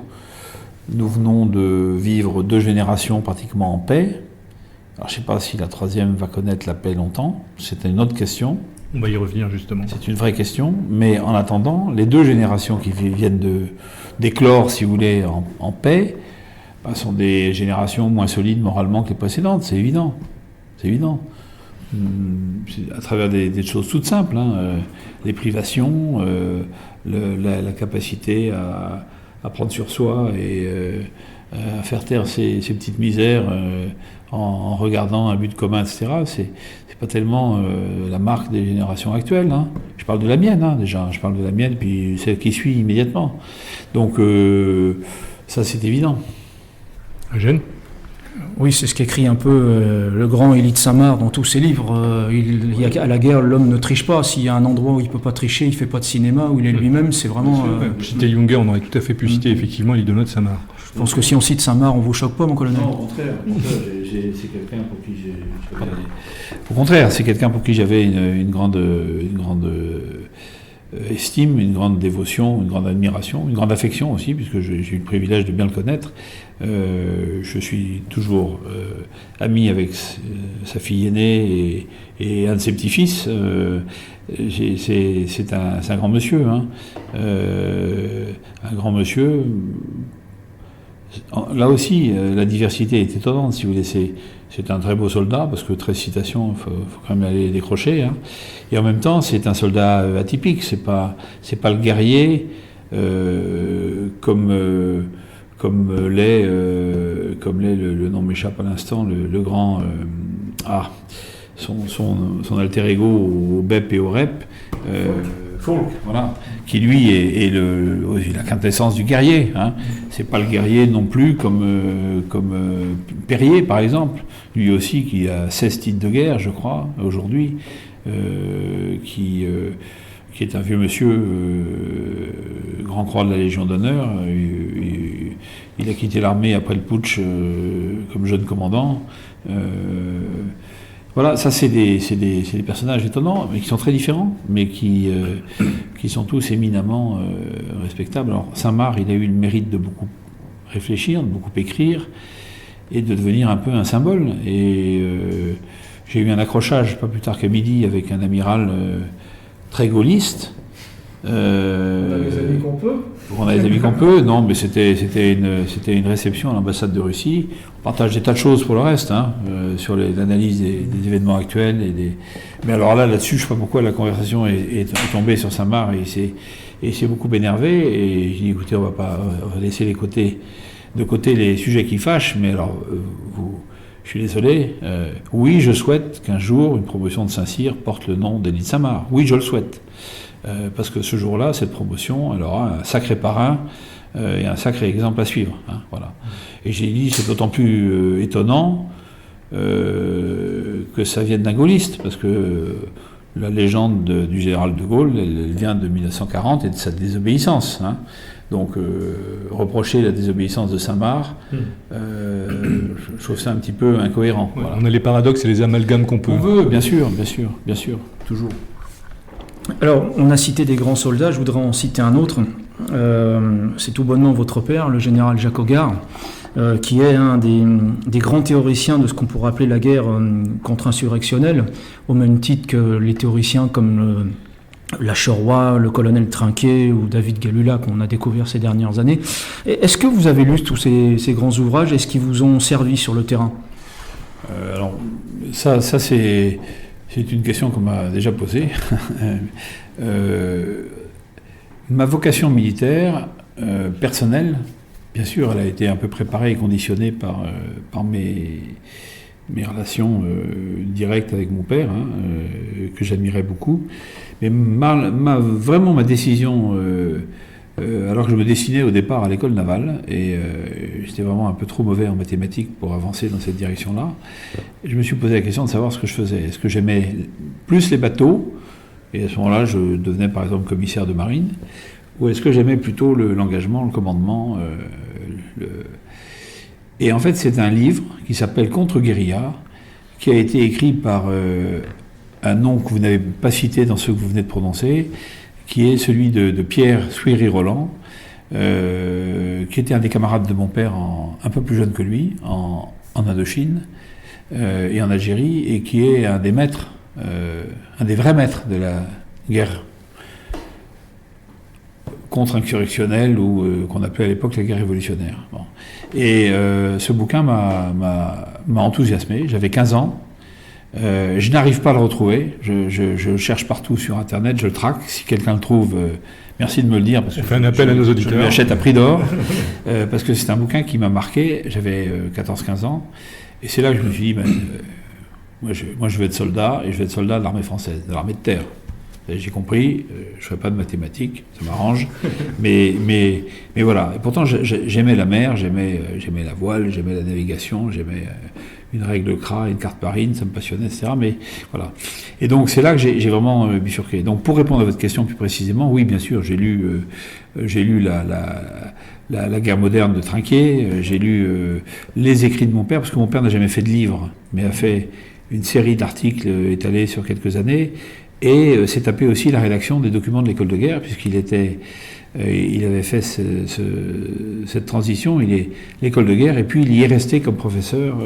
venons de vivre 2 générations pratiquement en paix. Alors, je ne sais pas si la 3e va connaître la paix longtemps. C'est une autre question. On va y revenir justement. C'est une vraie question, mais en attendant, les 2 générations qui viennent d'éclore, si vous voulez, en paix, sont des générations moins solides moralement que les précédentes, c'est évident. C'est évident. À travers des choses toutes simples, hein, les privations, la capacité à prendre sur soi et à faire taire ses petites misères en regardant un but commun, etc. C'est pas tellement la marque des générations actuelles. Hein. Je parle de la mienne, hein, déjà. Je parle de la mienne, puis celle qui suit immédiatement. Donc, ça, c'est évident. Eugène ? Oui, c'est ce qu'écrit un peu le grand Élie de Saint-Marc dans tous ses livres. À la guerre, l'homme ne triche pas. S'il y a un endroit où il ne peut pas tricher, il ne fait pas de cinéma, où il est lui-même, c'est vraiment... Citer Junger, on aurait tout à fait pu citer effectivement Élie de Saint-Marc. Je pense que si on cite Saint-Marc, on ne vous choque pas, mon colonel. Non, au contraire. C'est quelqu'un pour qui Au contraire, c'est quelqu'un pour qui j'avais une grande estime, une grande dévotion, une grande admiration, une grande affection aussi, puisque j'ai eu le privilège de bien le connaître. Je suis toujours ami avec sa fille aînée et un de ses petits-fils. C'est un grand monsieur, hein. Un grand monsieur. Là aussi, la diversité est étonnante, si vous voulez. C'est un très beau soldat, parce que 13 citations, il faut quand même aller les décrocher. Hein. Et en même temps, c'est un soldat atypique. C'est pas le guerrier comme l'est le nom m'échappe à l'instant, le grand son alter ego au BEP et au REP. Folk, voilà, qui lui est la quintessence du guerrier. Hein. C'est pas le guerrier non plus comme Perrier, par exemple, lui aussi qui a 16 titres de guerre, je crois, aujourd'hui, qui est un vieux monsieur, grand croix de la Légion d'honneur. Il a quitté l'armée après le putsch comme jeune commandant. Voilà, ça c'est des personnages étonnants, mais qui sont très différents, mais qui sont tous éminemment respectables. Alors Saint-Marc, il a eu le mérite de beaucoup réfléchir, de beaucoup écrire, et de devenir un peu un symbole. Et j'ai eu un accrochage, pas plus tard qu'à midi, avec un amiral très gaulliste. On a les amis qu'on peut. On a les amis qu'on peut, non, mais c'était une réception à l'ambassade de Russie. On partage des tas de choses pour le reste, hein, sur l'analyse des événements actuels. Mais alors là-dessus, je ne sais pas pourquoi la conversation est tombée sur Saint-Marc et il s'est beaucoup énervé. Et j'ai dit, écoutez, on va laisser de côté les sujets qui fâchent, mais alors, je suis désolé, oui, je souhaite qu'un jour, une promotion de Saint-Cyr porte le nom d'Élie de Saint-Marc. Oui, je le souhaite. Parce que ce jour-là, cette promotion, elle aura un sacré parrain et un sacré exemple à suivre. Hein, voilà. Et j'ai dit, c'est d'autant plus étonnant que ça vienne d'un gaulliste, parce que la légende du général de Gaulle, elle vient de 1940 et de sa désobéissance. Hein. Donc, reprocher la désobéissance de Saint-Marc, je trouve ça un petit peu incohérent. Ouais, voilà. On a les paradoxes et les amalgames qu'on peut. On veut, bien sûr, toujours. Alors, on a cité des grands soldats, je voudrais en citer un autre. C'est tout bonnement votre père, le général Jacques Hogar, qui est un des grands théoriciens de ce qu'on pourrait appeler la guerre contre-insurrectionnelle, au même titre que les théoriciens comme Lacheroy, le colonel Trinquet ou David Galula qu'on a découvert ces dernières années. Est-ce que vous avez lu tous ces grands ouvrages? Est-ce qu'ils vous ont servi sur le terrain? Alors, ça c'est une question qu'on m'a déjà posée. Ma vocation militaire, personnelle, bien sûr, elle a été un peu préparée et conditionnée par mes relations directes avec mon père, que j'admirais beaucoup. Mais vraiment ma décision, alors que je me destinais au départ à l'école navale, et j'étais vraiment un peu trop mauvais en mathématiques pour avancer dans cette direction-là, je me suis posé la question de savoir ce que je faisais. Est-ce que j'aimais plus les bateaux, et à ce moment-là je devenais par exemple commissaire de marine, ou est-ce que j'aimais plutôt l'engagement, le commandement Et en fait c'est un livre qui s'appelle Contre-guérilla, qui a été écrit par un nom que vous n'avez pas cité dans ce que vous venez de prononcer, qui est celui de Pierre Souiry-Roland, qui était un des camarades de mon père, un peu plus jeune que lui, en Indochine et en Algérie, et qui est un des maîtres, un des vrais maîtres de la guerre contre-insurrectionnelle, ou qu'on appelait à l'époque la guerre révolutionnaire. Bon. Et ce bouquin m'a enthousiasmé, j'avais 15 ans. Je n'arrive pas à le retrouver, je le cherche partout sur Internet, je le traque. Si quelqu'un le trouve, merci de me le dire, parce que on fait un appel à nos auditeurs. Je l'achète à prix d'or, parce que c'est un bouquin qui m'a marqué. J'avais 14-15 ans, et c'est là que je me suis dit, moi je vais être soldat, et je vais être soldat de l'armée française, de l'armée de terre. J'ai compris, je ne ferai pas de mathématiques, ça m'arrange, mais voilà. Et pourtant j'aimais la mer, j'aimais la voile, j'aimais la navigation, j'aimais une règle CRA, une carte marine, ça me passionnait, etc. Mais voilà. Et donc c'est là que j'ai vraiment bifurqué. Donc pour répondre à votre question plus précisément, oui, bien sûr, j'ai lu la guerre moderne de Trinquet, j'ai lu les écrits de mon père, parce que mon père n'a jamais fait de livre, mais a fait une série d'articles étalés sur quelques années, et s'est tapé aussi la rédaction des documents de l'école de guerre, puisqu'il avait fait cette transition, il est l'école de guerre, et puis il y est resté comme professeur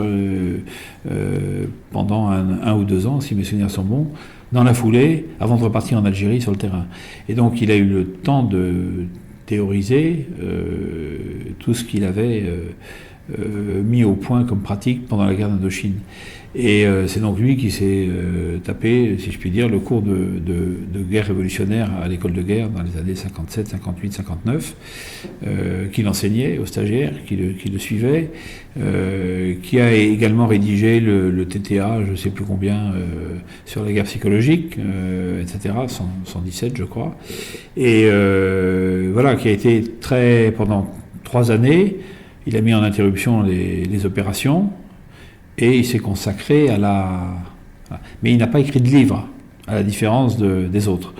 pendant un ou 2 ans, si mes souvenirs sont bons, dans la foulée, avant de repartir en Algérie sur le terrain. Et donc il a eu le temps de théoriser tout ce qu'il avait mis au point comme pratique pendant la guerre d'Indochine. Et c'est donc lui qui s'est tapé, si je puis dire, le cours de guerre révolutionnaire à l'école de guerre dans les années 57, 58, 59, qu'il enseignait aux stagiaires, qui le suivaient, qui a également rédigé le TTA, je ne sais plus combien, sur la guerre psychologique, etc., 117 je crois, et voilà, qui a été pendant 3 années, il a mis en interruption les opérations, et il s'est consacré mais il n'a pas écrit de livre, à la différence des autres.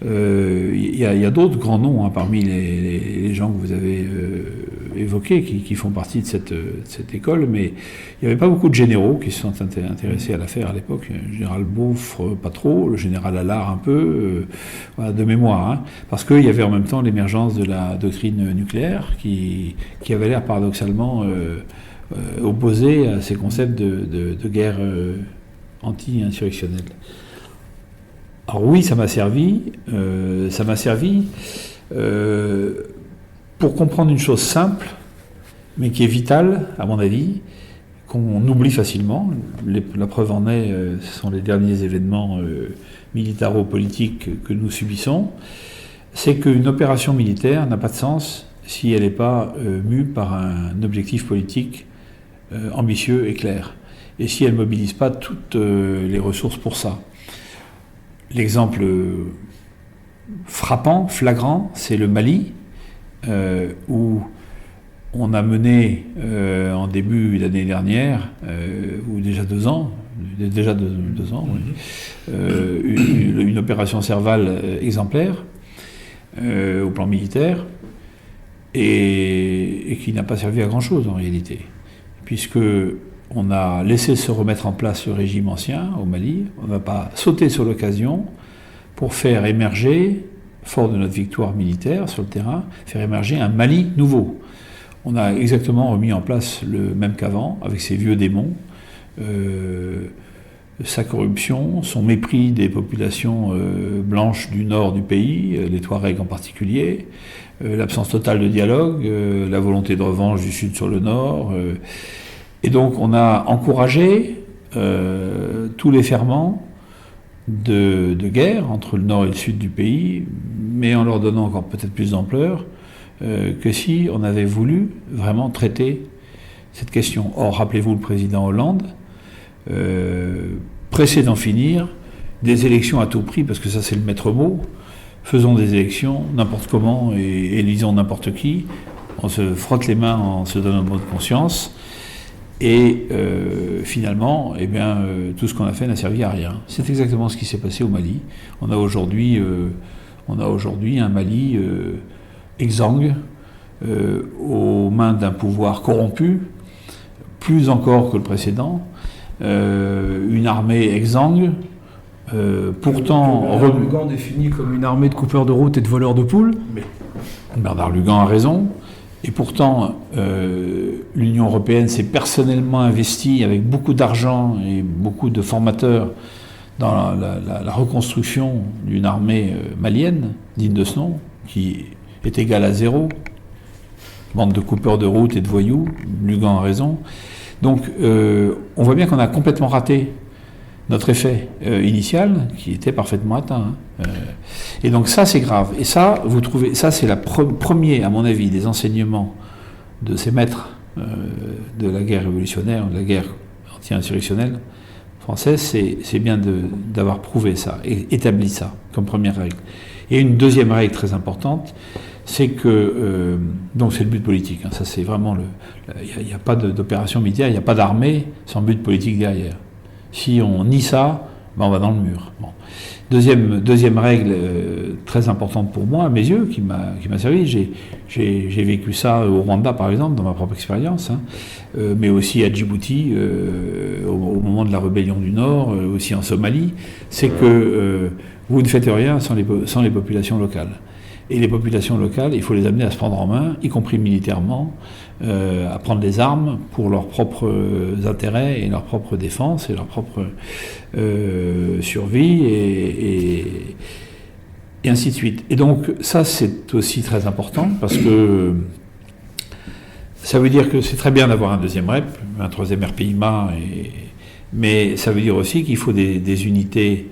Il y a d'autres grands noms parmi les gens que vous avez évoqués qui font partie de cette école, mais il n'y avait pas beaucoup de généraux qui se sont intéressés à l'affaire à l'époque. Le général Beaufre, pas trop, le général Allard un peu, voilà, de mémoire, parce qu'il y avait en même temps l'émergence de la doctrine nucléaire qui avait l'air paradoxalement opposé à ces concepts de guerre anti-insurrectionnelle. Alors oui, ça m'a servi pour comprendre une chose simple, mais qui est vitale, à mon avis, qu'on oublie facilement. La preuve en est, ce sont les derniers événements militaro-politiques que nous subissons. C'est qu'une opération militaire n'a pas de sens si elle n'est pas mue par un objectif politique ambitieux et clair, et si elle ne mobilise pas toutes les ressources pour ça. L'exemple frappant, flagrant, c'est le Mali, où on a mené en début d'année dernière, ou déjà 2 ans, une opération Serval exemplaire au plan militaire, et qui n'a pas servi à grand-chose en réalité, puisque on a laissé se remettre en place le régime ancien au Mali. On n'a pas sauté sur l'occasion pour faire émerger, fort de notre victoire militaire sur le terrain, faire émerger un Mali nouveau. On a exactement remis en place le même qu'avant, avec ces vieux démons, sa corruption, son mépris des populations blanches du nord du pays, les Touaregs en particulier, l'absence totale de dialogue, la volonté de revanche du sud sur le nord. Et donc on a encouragé tous les ferments de guerre entre le nord et le sud du pays, mais en leur donnant encore peut-être plus d'ampleur que si on avait voulu vraiment traiter cette question. Or, rappelez-vous le président Hollande, pressé d'en finir, des élections à tout prix, parce que ça c'est le maître mot, faisons des élections n'importe comment et élisons n'importe qui, on se frotte les mains en se donnant un mot de conscience, et finalement, eh bien, tout ce qu'on a fait n'a servi à rien. C'est exactement ce qui s'est passé au Mali. On a aujourd'hui un Mali exsangue, aux mains d'un pouvoir corrompu, plus encore que le précédent, une armée exsangue, pourtant... Bernard Lugan défini comme une armée de coupeurs de route et de voleurs de poules. Bernard Lugan a raison, et pourtant l'Union européenne s'est personnellement investie avec beaucoup d'argent et beaucoup de formateurs dans la reconstruction d'une armée malienne, digne de ce nom, qui est égale à zéro. Bande de coupeurs de route et de voyous, Lugan a raison. Donc on voit bien qu'on a complètement raté notre effet initial, qui était parfaitement atteint. Et donc ça, c'est grave. Et ça, vous trouvez, ça c'est le premier, à mon avis, des enseignements de ces maîtres de la guerre révolutionnaire, de la guerre anti-insurrectionnelle française, c'est bien d'avoir prouvé ça, et établi ça comme première règle. Et une deuxième règle très importante, c'est que, donc c'est le but politique, hein, ça c'est vraiment il n'y a pas d'opération militaire, il n'y a pas d'armée sans but politique derrière. Si on nie ça, ben on va dans le mur. Bon. Deuxième règle très importante pour moi, à mes yeux, qui m'a servi, j'ai vécu ça au Rwanda par exemple, dans ma propre expérience, hein, mais aussi à Djibouti, au moment de la rébellion du Nord, aussi en Somalie, c'est que vous ne faites rien sans les populations locales. Et les populations locales, il faut les amener à se prendre en main, y compris militairement, à prendre les armes pour leurs propres intérêts et leur propre défense et leur propre survie et ainsi de suite. Et donc ça c'est aussi très important parce que ça veut dire que c'est très bien d'avoir un deuxième REP, un troisième RPIMA, mais ça veut dire aussi qu'il faut des unités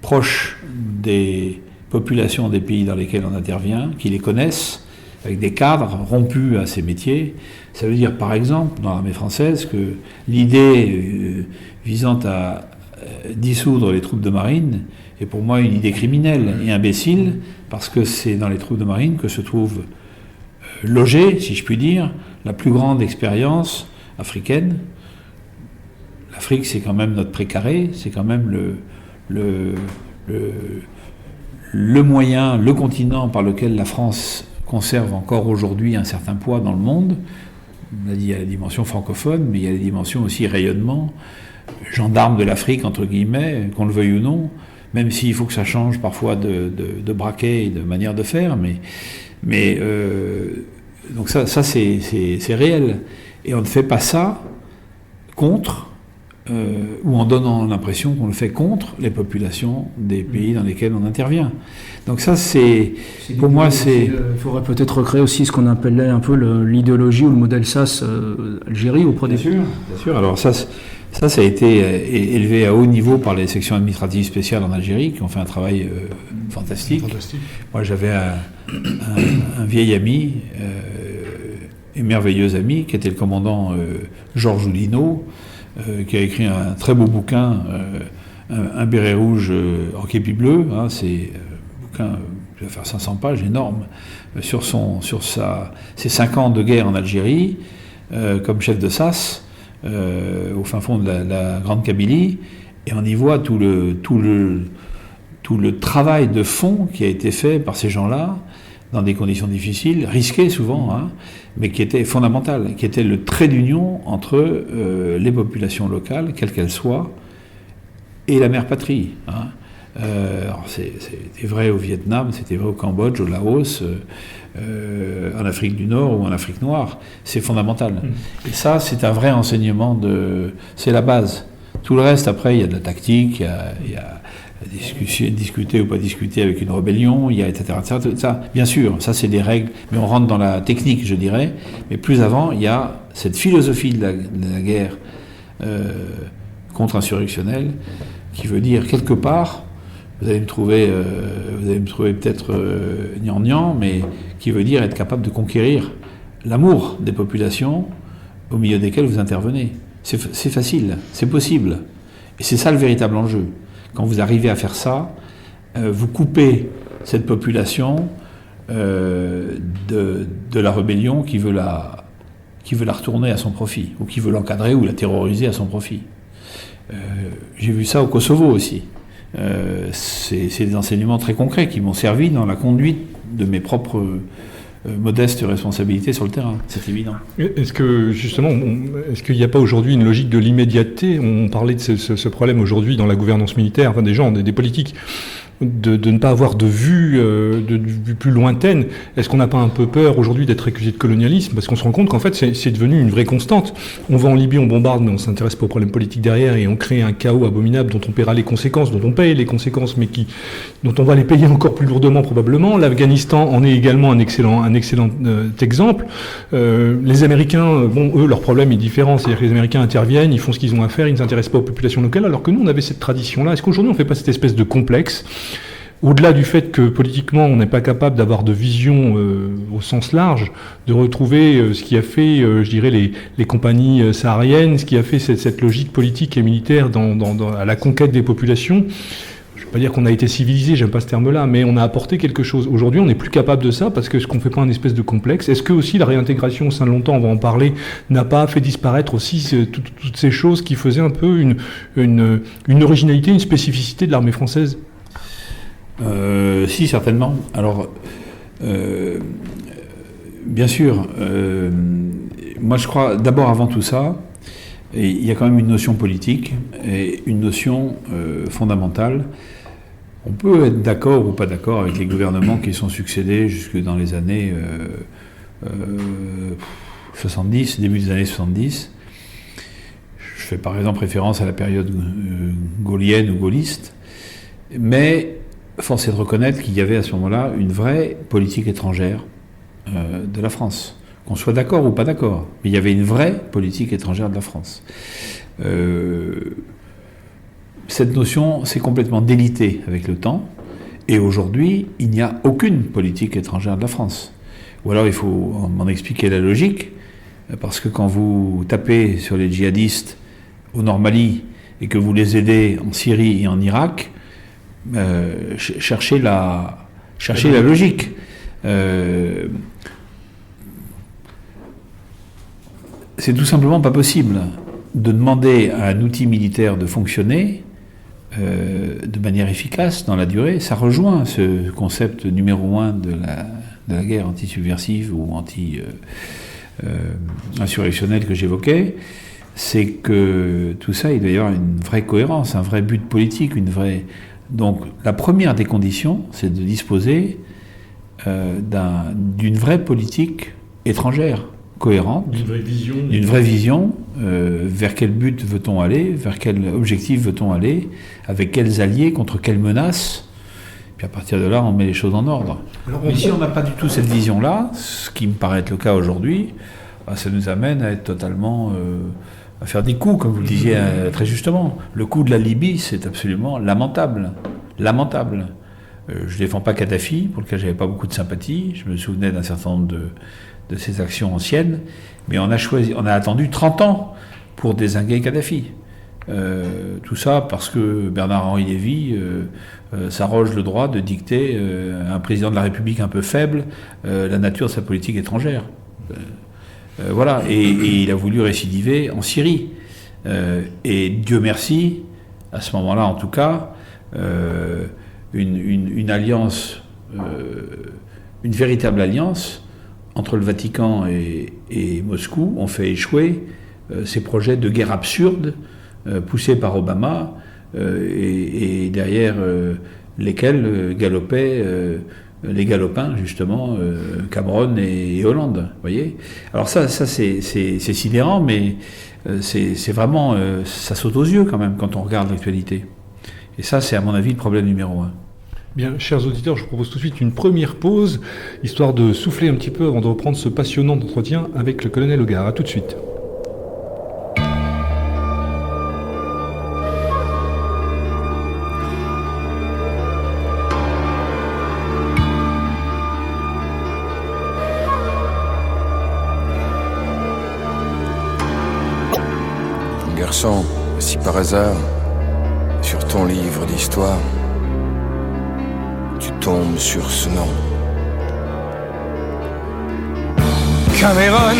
proches des populations des pays dans lesquels on intervient, qui les connaissent, avec des cadres rompus à ces métiers. Ça veut dire, par exemple, dans l'armée française, que l'idée visant à dissoudre les troupes de marine est pour moi une idée criminelle et imbécile, parce que c'est dans les troupes de marine que se trouve logée, si je puis dire, la plus grande expérience africaine. L'Afrique, c'est quand même notre précaré, c'est quand même le moyen, le continent par lequel la France conserve encore aujourd'hui un certain poids dans le monde. On a dit il y a la dimension francophone, mais il y a la dimension aussi rayonnement, gendarme de l'Afrique, entre guillemets, qu'on le veuille ou non, même s'il faut que ça change parfois de braquet et de manière de faire, mais donc ça c'est réel. Et on ne fait pas ça contre, ou en donnant l'impression qu'on le fait contre les populations des pays dans lesquels on intervient. Donc ça, pour moi, c'est... Il faudrait peut-être recréer aussi ce qu'on appelait un peu l'idéologie ou le modèle SAS Algérie auprès des... Bien sûr. Alors ça a été élevé à haut niveau par les sections administratives spéciales en Algérie, qui ont fait un travail fantastique. Moi, j'avais un vieil ami, et merveilleux ami, qui était le commandant Georges Oudinot, qui a écrit un très beau bouquin, un béret rouge en képi bleu, hein, c'est un bouquin qui va faire 500 pages, énorme, sur ses 5 ans de guerre en Algérie, comme chef de SAS, au fin fond de la Grande Kabylie, et on y voit tout le travail de fond qui a été fait par ces gens-là, dans des conditions difficiles, risquées souvent, hein, mais qui était fondamental, qui était le trait d'union entre les populations locales, quelles qu'elles soient, et la mère patrie. Hein. C'était vrai au Vietnam, c'était vrai au Cambodge, au Laos, en Afrique du Nord ou en Afrique noire. C'est fondamental. Et ça, c'est un vrai enseignement c'est la base Tout le reste, après, il y a de la tactique, il y a discuter ou pas discuter avec une rébellion, il y a etc. Ça, bien sûr, ça c'est des règles, mais on rentre dans la technique, je dirais. Mais plus avant, il y a cette philosophie de la guerre contre-insurrectionnelle qui veut dire quelque part, vous allez me trouver peut-être gnangnan, mais qui veut dire être capable de conquérir l'amour des populations au milieu desquelles vous intervenez. C'est facile, c'est possible. Et c'est ça le véritable enjeu. Quand vous arrivez à faire ça, vous coupez cette population de la rébellion qui veut la retourner à son profit, ou qui veut l'encadrer ou la terroriser à son profit. J'ai vu ça au Kosovo aussi. C'est des enseignements très concrets qui m'ont servi dans la conduite de mes propres modestes responsabilités sur le terrain, c'est évident. Est-ce que, justement, est-ce qu'il n'y a pas aujourd'hui une logique de l'immédiateté ? On parlait de ce problème aujourd'hui dans la gouvernance militaire, enfin des gens, des politiques, de ne pas avoir de vue plus lointaine. Est-ce qu'on n'a pas un peu peur aujourd'hui d'être accusé de colonialisme ? Parce qu'on se rend compte qu'en fait, c'est devenu une vraie constante. On va en Libye, on bombarde, mais on ne s'intéresse pas aux problèmes politiques derrière, et on crée un chaos abominable dont on paiera les conséquences, dont on paye les conséquences, mais dont on va les payer encore plus lourdement probablement. L'Afghanistan en est également un excellent exemple. Les Américains, eux, leur problème est différent. C'est-à-dire que les Américains interviennent, ils font ce qu'ils ont à faire, ils ne s'intéressent pas aux populations locales, alors que nous, on avait cette tradition-là. Est-ce qu'aujourd'hui, on ne fait pas cette espèce de complexe ? Au-delà du fait que politiquement on n'est pas capable d'avoir de vision au sens large, de retrouver ce qui a fait, je dirais, les compagnies sahariennes, ce qui a fait cette logique politique et militaire à la conquête des populations. Je ne veux pas dire qu'on a été civilisé, j'aime pas ce terme-là, mais on a apporté quelque chose. Aujourd'hui, on n'est plus capable de ça parce que ce qu'on fait pas un espèce de complexe. Est-ce que aussi la réintégration au sein de l'OTAN, on va en parler, n'a pas fait disparaître aussi toutes ces choses qui faisaient un peu une originalité, une spécificité de l'armée française ? Si, certainement. Alors, bien sûr, moi je crois, d'abord avant tout ça, il y a quand même une notion politique et une notion fondamentale. On peut être d'accord ou pas d'accord avec les gouvernements qui sont succédés jusque dans les années 70, début des années 70. Je fais par exemple référence à la période gaullienne ou gaulliste, mais force est de reconnaître qu'il y avait à ce moment-là une vraie politique étrangère de la France. Qu'on soit d'accord ou pas d'accord, mais il y avait une vraie politique étrangère de la France. Cette notion s'est complètement délitée avec le temps, et aujourd'hui, il n'y a aucune politique étrangère de la France. Ou alors il faut m'en expliquer la logique, parce que quand vous tapez sur les djihadistes au Nord-Mali et que vous les aidez en Syrie et en Irak, chercher la logique. C'est tout simplement pas possible de demander à un outil militaire de fonctionner de manière efficace dans la durée. Ça rejoint ce concept numéro 1 de la guerre anti-subversive ou anti-insurrectionnelle que j'évoquais. C'est que tout ça, il doit y avoir une vraie cohérence, un vrai but politique, Donc, la première des conditions, c'est de disposer d'une vraie politique étrangère, cohérente, d'une vraie vision, vers quel but veut-on aller, vers quel objectif veut-on aller, avec quels alliés, contre quelles menaces. Puis à partir de là, on met les choses en ordre. Mais si on n'a pas du tout cette vision-là, ce qui me paraît être le cas aujourd'hui, ça nous amène à être totalement... à faire des coups, comme vous le disiez très justement. Le coup de la Libye, c'est absolument lamentable. Lamentable. Je ne défends pas Kadhafi, pour lequel je n'avais pas beaucoup de sympathie. Je me souvenais d'un certain nombre de ses actions anciennes. Mais on a attendu 30 ans pour dézinguer Kadhafi. Tout ça parce que Bernard-Henri Lévy s'arroge le droit de dicter à un président de la République un peu faible la nature de sa politique étrangère. Voilà, et il a voulu récidiver en Syrie. Et Dieu merci, à ce moment-là en tout cas, une alliance, une véritable alliance entre le Vatican et Moscou ont fait échouer ces projets de guerre absurdes poussés par Obama et derrière lesquels galopaient les galopins, justement, Cameron et Hollande, vous voyez. Alors ça c'est sidérant, mais c'est vraiment... ça saute aux yeux quand même quand on regarde l'actualité. Et ça, c'est à mon avis le problème numéro 1. Bien, chers auditeurs, je vous propose tout de suite une première pause, histoire de souffler un petit peu avant de reprendre ce passionnant entretien avec le colonel Hogar. À tout de suite. Garçon, si par hasard, sur ton livre d'histoire, tu tombes sur ce nom. Cameron.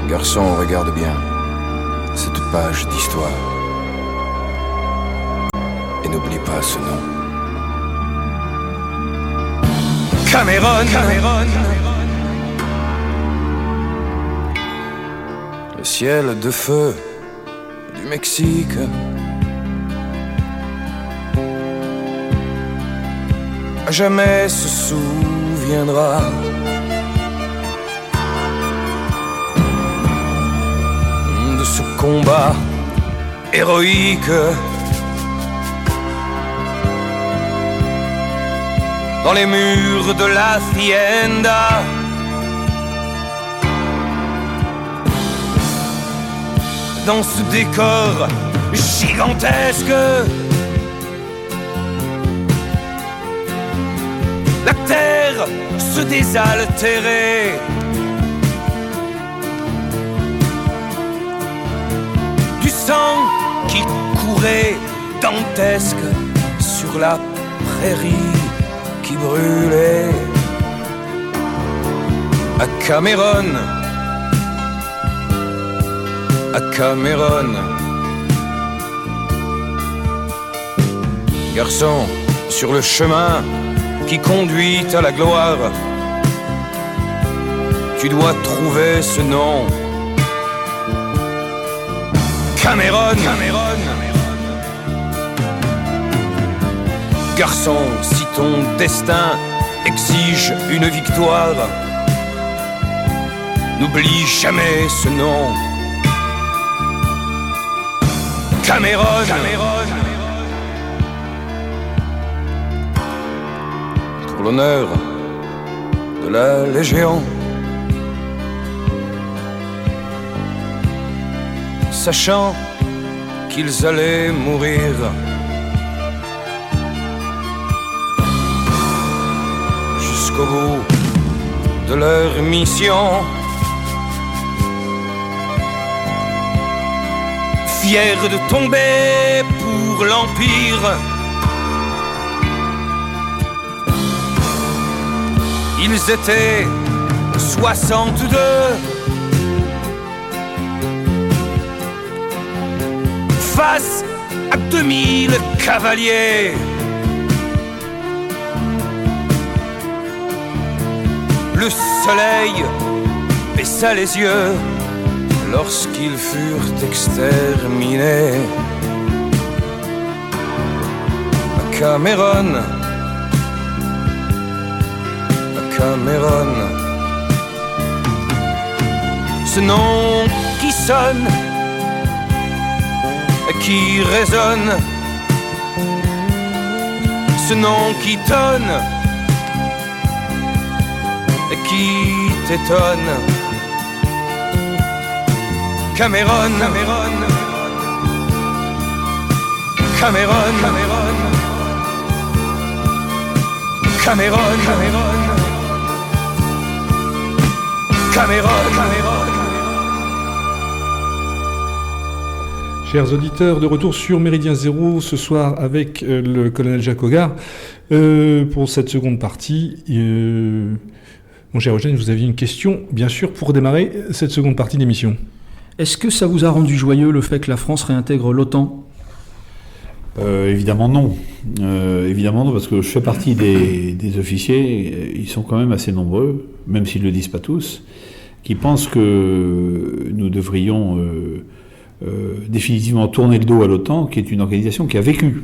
Garçon, regarde bien cette page d'histoire et n'oublie pas ce nom. Cameron. Le ciel de feu du Mexique à jamais se souviendra de ce combat héroïque dans les murs de l'Hacienda. Dans ce décor gigantesque, la terre se désaltérait. Du sang qui courait dantesque sur la prairie qui brûlait. À Cameron, garçon, sur le chemin qui conduit à la gloire, tu dois trouver ce nom. Cameron. Garçon, si ton destin exige une victoire, n'oublie jamais ce nom. Cameron. Pour l'honneur de la Légion, sachant qu'ils allaient mourir, jusqu'au bout de leur mission, fiers de tomber pour l'Empire, ils étaient 62 face à 2000 cavaliers. Le soleil baissa les yeux lorsqu'ils furent exterminés. À Cameron, ce nom qui sonne, qui résonne, ce nom qui donne, qui t'étonne. Cameron. Chers auditeurs, de retour sur Méridien Zéro ce soir avec le colonel Jacques Hogar. Pour cette seconde partie, mon cher Eugène, vous aviez une question, bien sûr, pour démarrer cette seconde partie d'émission. Est-ce que ça vous a rendu joyeux le fait que la France réintègre l'OTAN ? Évidemment non. Évidemment non, parce que je fais partie des officiers, ils sont quand même assez nombreux, même s'ils ne le disent pas tous, qui pensent que nous devrions définitivement tourner le dos à l'OTAN, qui est une organisation qui a vécu.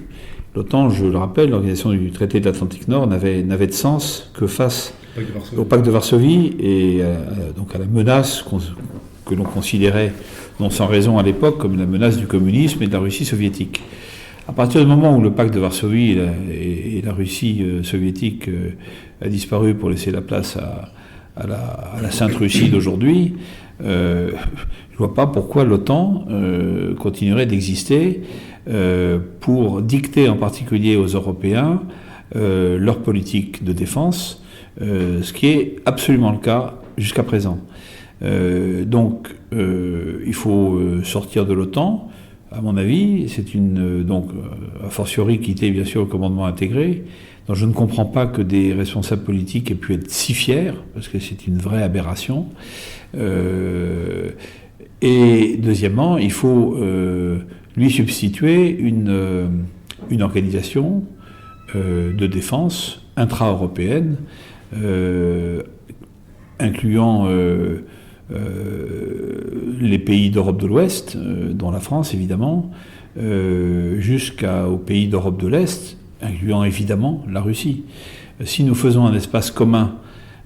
L'OTAN, je le rappelle, l'organisation du traité de l'Atlantique Nord n'avait de sens que face au pacte de Varsovie et donc à la menace que l'on considérait, non sans raison à l'époque, comme la menace du communisme et de la Russie soviétique. À partir du moment où le pacte de Varsovie et la Russie soviétique a disparu pour laisser la place à la Sainte Russie d'aujourd'hui, je ne vois pas pourquoi l'OTAN continuerait d'exister pour dicter en particulier aux Européens leur politique de défense, ce qui est absolument le cas jusqu'à présent. Donc il faut sortir de l'OTAN. À mon avis, c'est donc a fortiori quitter bien sûr le commandement intégré. Donc je ne comprends pas que des responsables politiques aient pu être si fiers, parce que c'est une vraie aberration. Et deuxièmement, il faut lui substituer une organisation de défense intra-européenne, incluant les pays d'Europe de l'Ouest, dont la France évidemment, jusqu'aux pays d'Europe de l'Est, incluant évidemment la Russie. Si nous faisons un espace commun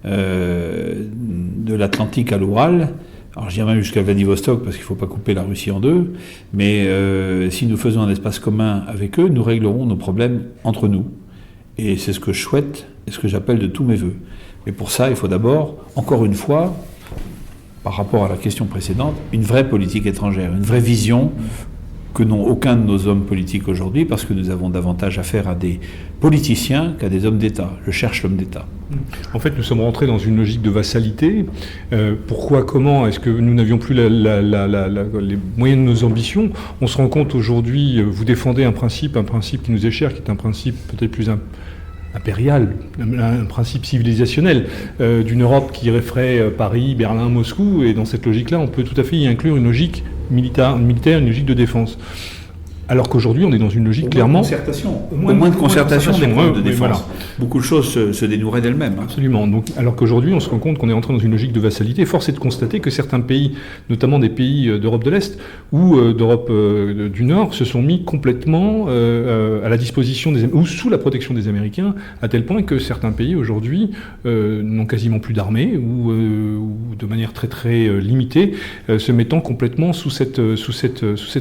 de l'Atlantique à l'Oural, alors je dirais même jusqu'à Vladivostok parce qu'il ne faut pas couper la Russie en deux, mais si nous faisons un espace commun avec eux, nous réglerons nos problèmes entre nous. Et c'est ce que je souhaite et ce que j'appelle de tous mes voeux. Mais pour ça, il faut d'abord, encore une fois, par rapport à la question précédente, une vraie politique étrangère, une vraie vision que n'ont aucun de nos hommes politiques aujourd'hui, parce que nous avons davantage affaire à des politiciens qu'à des hommes d'État. Je cherche l'homme d'État. En fait, nous sommes rentrés dans une logique de vassalité. Pourquoi, comment est-ce que nous n'avions plus les moyens de nos ambitions? On se rend compte aujourd'hui, vous défendez un principe qui nous est cher, qui est un principe peut-être plus impérial, un principe civilisationnel d'une Europe qui ferait Paris, Berlin, Moscou, et dans cette logique-là, on peut tout à fait y inclure une logique militaire, une logique de défense. Alors qu'aujourd'hui, on est dans une logique clairement... Au moins de concertation des problèmes de défense. Voilà. Beaucoup de choses se dénoueraient d'elles-mêmes. Hein. Absolument. Donc, alors qu'aujourd'hui, on se rend compte qu'on est entré dans une logique de vassalité. Force est de constater que certains pays, notamment des pays d'Europe de l'Est ou d'Europe du Nord, se sont mis complètement à la disposition ou sous la protection des Américains, à tel point que certains pays aujourd'hui n'ont quasiment plus d'armée ou de manière très très limitée, se mettant complètement sous cette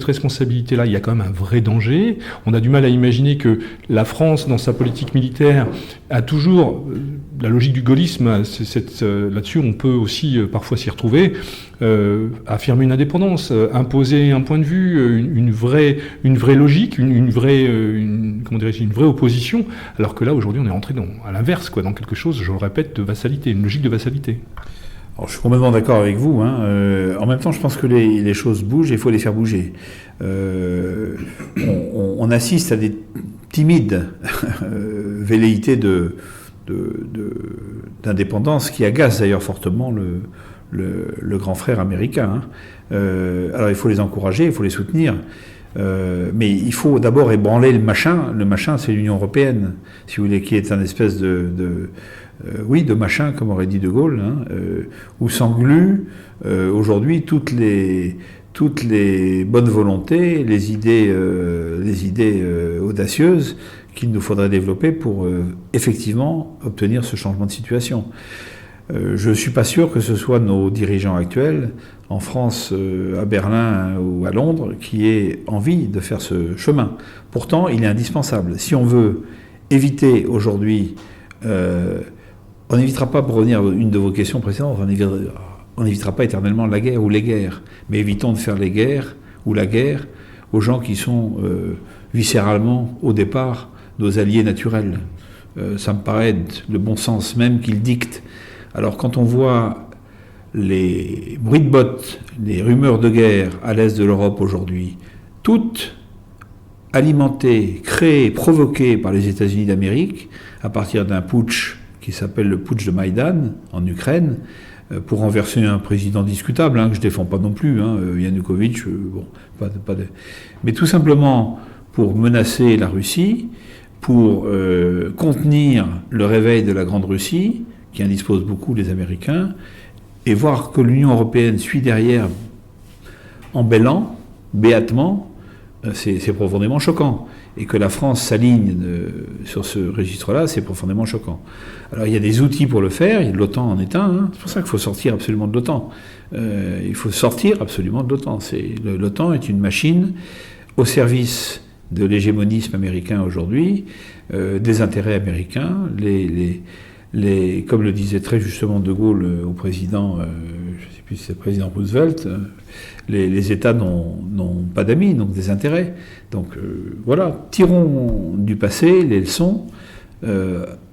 responsabilité-là. Il y a quand même un vrai danger. On a du mal à imaginer que la France, dans sa politique militaire, a toujours la logique du gaullisme. Là-dessus, on peut aussi parfois s'y retrouver. Affirmer une indépendance, imposer un point de vue, une vraie logique, une vraie opposition. Alors que là, aujourd'hui, on est rentré à l'inverse, dans quelque chose, je le répète, de vassalité, une logique de vassalité. Alors, je suis complètement d'accord avec vous. En même temps, je pense que les choses bougent et il faut les faire bouger. On assiste à des timides velléités d'indépendance qui agacent d'ailleurs fortement le grand frère américain. Alors il faut les encourager, il faut les soutenir. Mais il faut d'abord ébranler le machin. Le machin, c'est l'Union européenne, si vous voulez, qui est un espèce de machin, comme aurait dit De Gaulle, où s'engluent aujourd'hui toutes les bonnes volontés, les idées audacieuses qu'il nous faudrait développer pour effectivement obtenir ce changement de situation. Je ne suis pas sûr que ce soit nos dirigeants actuels, en France, à Berlin ou à Londres, qui aient envie de faire ce chemin. Pourtant, il est indispensable. Si on veut éviter aujourd'hui... on n'évitera pas, pour revenir à une de vos questions précédentes, on n'évitera pas éternellement la guerre ou les guerres. Mais évitons de faire les guerres ou la guerre aux gens qui sont viscéralement, au départ, nos alliés naturels. Ça me paraît être le bon sens même qu'ils dictent. Alors quand on voit les bruits de bottes, les rumeurs de guerre à l'est de l'Europe aujourd'hui, toutes alimentées, créées, provoquées par les États-Unis d'Amérique, à partir d'un putsch qui s'appelle le putsch de Maïdan en Ukraine, pour renverser un président discutable, que je ne défends pas non plus, Yanukovych, mais tout simplement pour menacer la Russie, pour contenir le réveil de la Grande Russie, qui indispose beaucoup les Américains, et voir que l'Union européenne suit derrière en bêlant, béatement, c'est profondément choquant. Et que la France s'aligne sur ce registre-là, c'est profondément choquant. Alors il y a des outils pour le faire, l'OTAN en est un, hein. C'est pour ça qu'il faut sortir absolument de l'OTAN. Il faut sortir absolument de l'OTAN. L'OTAN est une machine au service de l'hégémonisme américain aujourd'hui, des intérêts américains, comme le disait très justement De Gaulle au président, je ne sais plus si c'est le président Roosevelt, les États n'ont pas d'amis, donc des intérêts. Donc voilà, tirons du passé les leçons,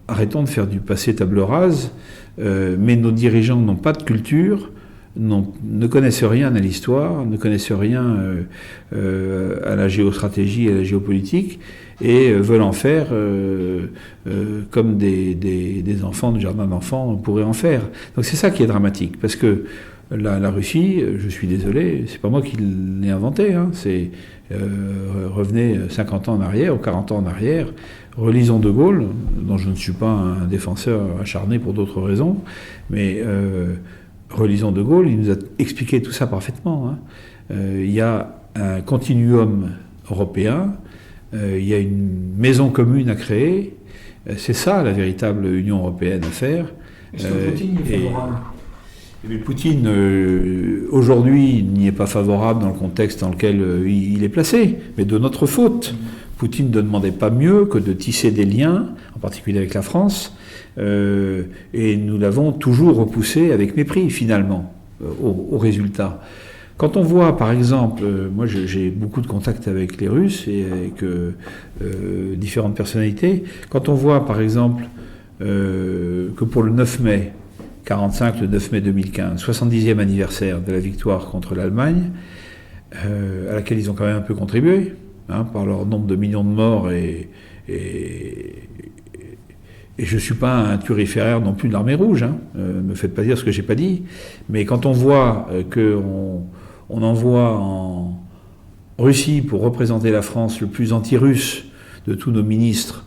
arrêtons de faire du passé table rase, mais nos dirigeants n'ont pas de culture, ne connaissent rien à l'histoire, ne connaissent rien à la géostratégie et à la géopolitique, et veulent en faire comme des enfants du jardin d'enfants pourraient en faire. Donc c'est ça qui est dramatique, parce que la Russie, je suis désolé, c'est pas moi qui l'ai inventé, hein, c'est revenez 50 ans en arrière ou 40 ans en arrière, relisons De Gaulle, dont je ne suis pas un défenseur acharné pour d'autres raisons, mais relisons De Gaulle, il nous a expliqué tout ça parfaitement. Hein. Il y a un continuum européen, il y a une maison commune à créer, c'est ça la véritable Union européenne à faire. Est-ce que Poutine est favorable ? Mais Poutine, aujourd'hui, n'y est pas favorable dans le contexte dans lequel il est placé, mais de notre faute. Poutine ne demandait pas mieux que de tisser des liens, en particulier avec la France, et nous l'avons toujours repoussé avec mépris, finalement, au résultat. Quand on voit, par exemple, moi j'ai beaucoup de contacts avec les Russes et avec différentes personnalités, quand on voit, par exemple, que pour le 9 mai 45, le 9 mai 2015, 70e anniversaire de la victoire contre l'Allemagne, à laquelle ils ont quand même un peu contribué, hein, par leur nombre de millions de morts, et je ne suis pas un turiféraire non plus de l'armée rouge, hein, me faites pas dire ce que j'ai pas dit, mais quand on voit qu'on envoie en Russie pour représenter la France le plus anti-russe de tous nos ministres,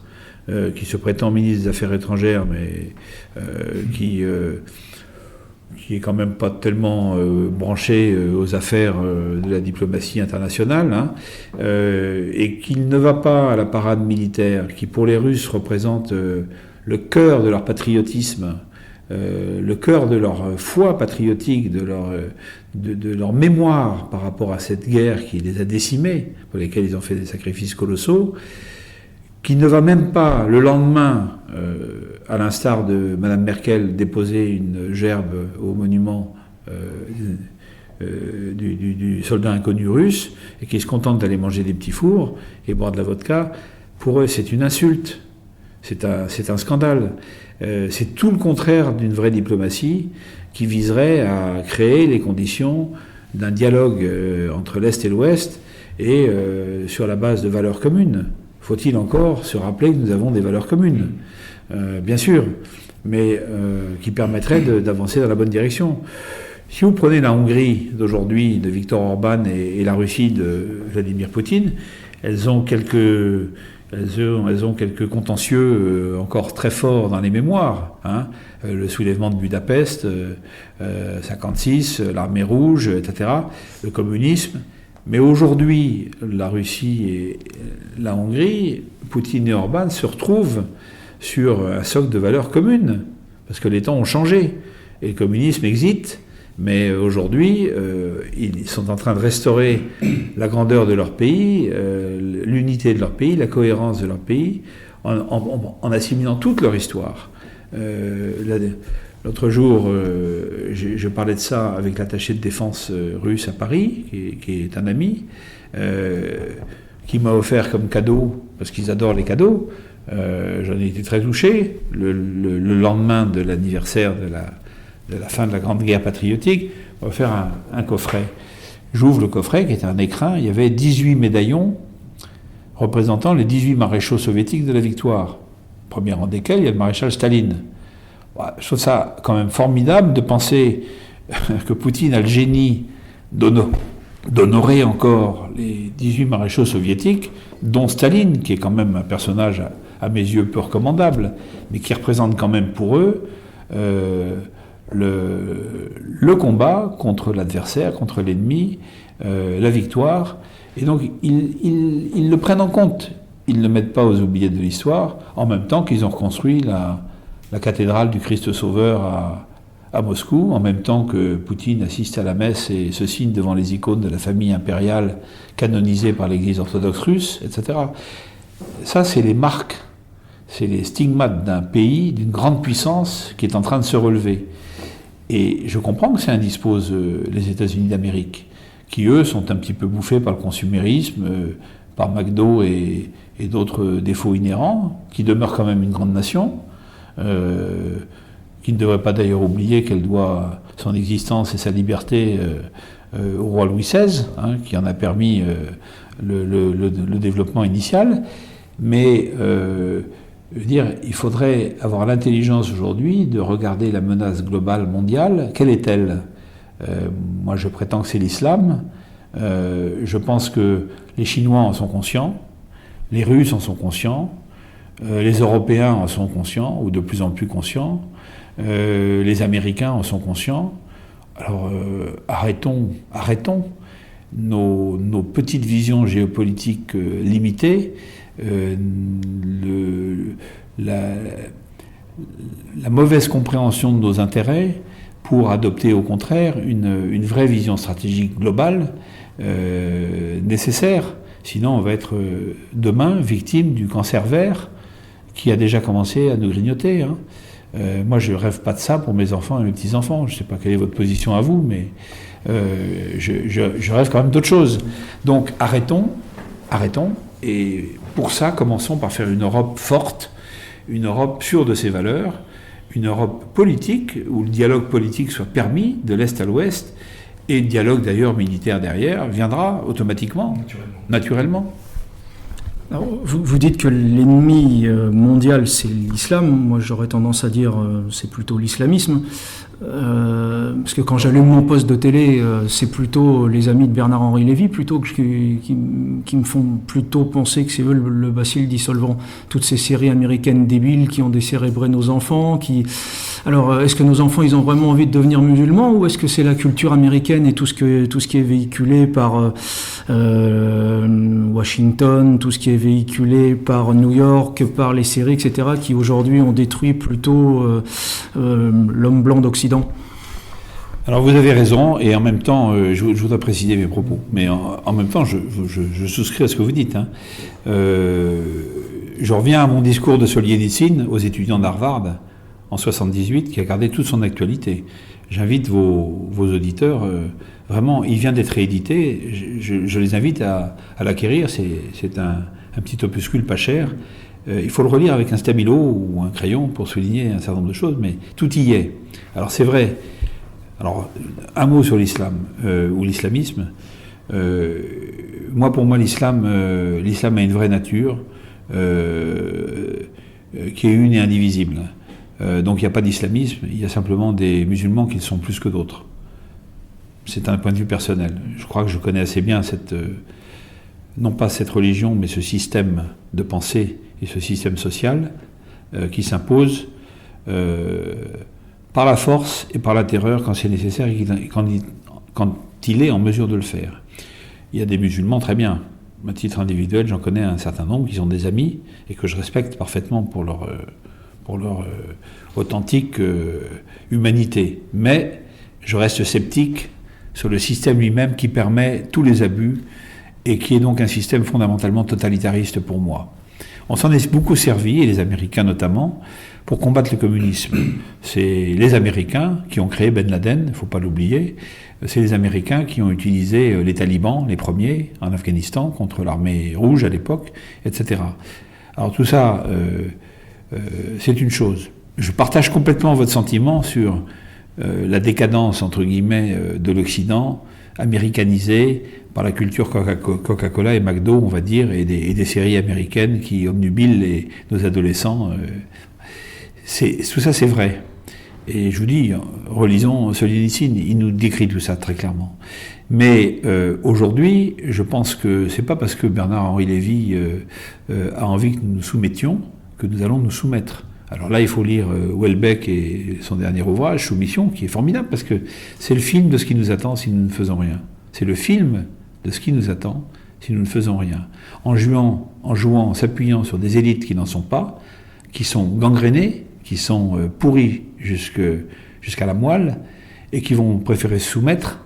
qui se prétend ministre des Affaires étrangères, mais qui est quand même pas tellement branché aux affaires de la diplomatie internationale, hein, et qu'il ne va pas à la parade militaire, qui pour les Russes représente le cœur de leur patriotisme, le cœur de leur foi patriotique, de leur mémoire par rapport à cette guerre qui les a décimés, pour lesquels ils ont fait des sacrifices colossaux, qui ne va même pas, le lendemain, à l'instar de Mme Merkel, déposer une gerbe au monument du soldat inconnu russe, et qui se contente d'aller manger des petits fours et boire de la vodka. Pour eux, c'est une insulte, c'est un scandale. C'est tout le contraire d'une vraie diplomatie qui viserait à créer les conditions d'un dialogue entre l'Est et l'Ouest, et sur la base de valeurs communes. Faut-il encore se rappeler que nous avons des valeurs communes, bien sûr, mais qui permettraient d'avancer dans la bonne direction. Si vous prenez la Hongrie d'aujourd'hui, de Viktor Orban, et la Russie de Vladimir Poutine, elles ont quelques contentieux encore très forts dans les mémoires. Hein. Le soulèvement de Budapest, 56, l'armée rouge, etc., le communisme. Mais aujourd'hui, la Russie et la Hongrie, Poutine et Orban se retrouvent sur un socle de valeurs communes, parce que les temps ont changé, et le communisme existe, mais aujourd'hui, ils sont en train de restaurer la grandeur de leur pays, l'unité de leur pays, la cohérence de leur pays, en assimilant toute leur histoire. L'autre jour, je parlais de ça avec l'attaché de défense russe à Paris, qui est un ami, qui m'a offert comme cadeau, parce qu'ils adorent les cadeaux, j'en ai été très touché, le lendemain de l'anniversaire de la fin de la Grande Guerre patriotique, m'a offert un coffret. J'ouvre le coffret, qui est un écrin, il y avait 18 médaillons représentant les 18 maréchaux soviétiques de la victoire. Au premier rang desquels, il y a le maréchal Staline. Je trouve ça quand même formidable de penser que Poutine a le génie d'honorer encore les 18 maréchaux soviétiques, dont Staline, qui est quand même un personnage à mes yeux peu recommandable, mais qui représente quand même pour eux le combat contre l'adversaire, contre l'ennemi, la victoire. Et donc, ils le prennent en compte. Ils ne le mettent pas aux oubliettes de l'histoire, en même temps qu'ils ont reconstruit la cathédrale du Christ Sauveur à Moscou, en même temps que Poutine assiste à la messe et se signe devant les icônes de la famille impériale canonisée par l'Église orthodoxe russe, etc. Ça, c'est les marques, c'est les stigmates d'un pays, d'une grande puissance qui est en train de se relever. Et je comprends que ça indispose les États-Unis d'Amérique, qui eux sont un petit peu bouffés par le consumérisme, par McDo et d'autres défauts inhérents, qui demeurent quand même une grande nation, qui ne devrait pas d'ailleurs oublier qu'elle doit son existence et sa liberté au roi Louis XVI, qui en a permis le développement initial. Mais je veux dire, il faudrait avoir l'intelligence aujourd'hui de regarder la menace globale mondiale. Quelle est-elle ? Moi, je prétends que c'est l'islam. Je pense que les Chinois en sont conscients, les Russes en sont conscients, les Européens en sont conscients, ou de plus en plus conscients, les Américains en sont conscients. Alors, arrêtons nos petites visions géopolitiques limitées. La mauvaise compréhension de nos intérêts pour adopter au contraire une vraie vision stratégique globale nécessaire. Sinon, on va être demain victime du cancer vert qui a déjà commencé à nous grignoter. Moi, je ne rêve pas de ça pour mes enfants et mes petits-enfants. Je ne sais pas quelle est votre position à vous, mais je rêve quand même d'autre chose. Donc, arrêtons. Et pour ça, commençons par faire une Europe forte, une Europe sûre de ses valeurs, une Europe politique, où le dialogue politique soit permis de l'Est à l'Ouest, et le dialogue d'ailleurs militaire derrière viendra automatiquement, naturellement. Alors, vous dites que l'ennemi mondial c'est l'islam. Moi j'aurais tendance à dire c'est plutôt l'islamisme. Parce que quand j'allume mon poste de télé, c'est plutôt les amis de Bernard-Henri Lévy plutôt qui me font plutôt penser que c'est eux le bacille dissolvant. Toutes ces séries américaines débiles qui ont décérébré nos enfants. Alors, est-ce que nos enfants ils ont vraiment envie de devenir musulmans, ou est-ce que c'est la culture américaine et tout ce qui est véhiculé par Washington, tout ce qui est véhiculé par New York, par les séries, etc., qui aujourd'hui ont détruit plutôt l'homme blanc d'Occident? Alors vous avez raison, et en même temps, je voudrais préciser mes propos, mais en même temps, je souscris à ce que vous dites. Je reviens à mon discours de Solzhenitsyn aux étudiants d'Harvard en 78, qui a gardé toute son actualité. J'invite vos auditeurs, vraiment, il vient d'être réédité, je les invite à l'acquérir, c'est un petit opuscule pas cher. Il faut le relire avec un stabilo ou un crayon pour souligner un certain nombre de choses, mais tout y est. Alors c'est vrai. Alors, un mot sur l'islam ou l'islamisme. Pour moi, l'islam a une vraie nature qui est une et indivisible. Donc il n'y a pas d'islamisme, il y a simplement des musulmans qui le sont plus que d'autres. C'est un point de vue personnel. Je crois que je connais assez bien non pas cette religion, mais ce système de pensée et ce système social qui s'impose par la force et par la terreur quand c'est nécessaire et quand il est en mesure de le faire. Il y a des musulmans très bien. À titre individuel, j'en connais un certain nombre qui sont des amis et que je respecte parfaitement pour leur authentique humanité. Mais je reste sceptique sur le système lui-même qui permet tous les abus et qui est donc un système fondamentalement totalitariste pour moi. On s'en est beaucoup servi, et les Américains notamment, pour combattre le communisme. C'est les Américains qui ont créé Ben Laden, il ne faut pas l'oublier. C'est les Américains qui ont utilisé les talibans, les premiers, en Afghanistan, contre l'armée rouge à l'époque, etc. Alors tout ça, c'est une chose. Je partage complètement votre sentiment sur la décadence, entre guillemets, de l'Occident, américanisé par la culture Coca-Cola et McDo, on va dire, et des séries américaines qui obnubilent nos adolescents. Tout ça, c'est vrai. Et je vous dis, relisons Solzhenitsyn, il nous décrit tout ça très clairement. Mais aujourd'hui, je pense que c'est pas parce que Bernard-Henri Lévy a envie que nous nous soumettions que nous allons nous soumettre. Alors là, il faut lire Houellebecq et son dernier ouvrage, Soumission, qui est formidable, parce que c'est le film de ce qui nous attend si nous ne faisons rien. C'est le film de ce qui nous attend si nous ne faisons rien. En jouant, en s'appuyant sur des élites qui n'en sont pas, qui sont gangrénées, qui sont pourries jusqu'à la moelle, et qui vont préférer se soumettre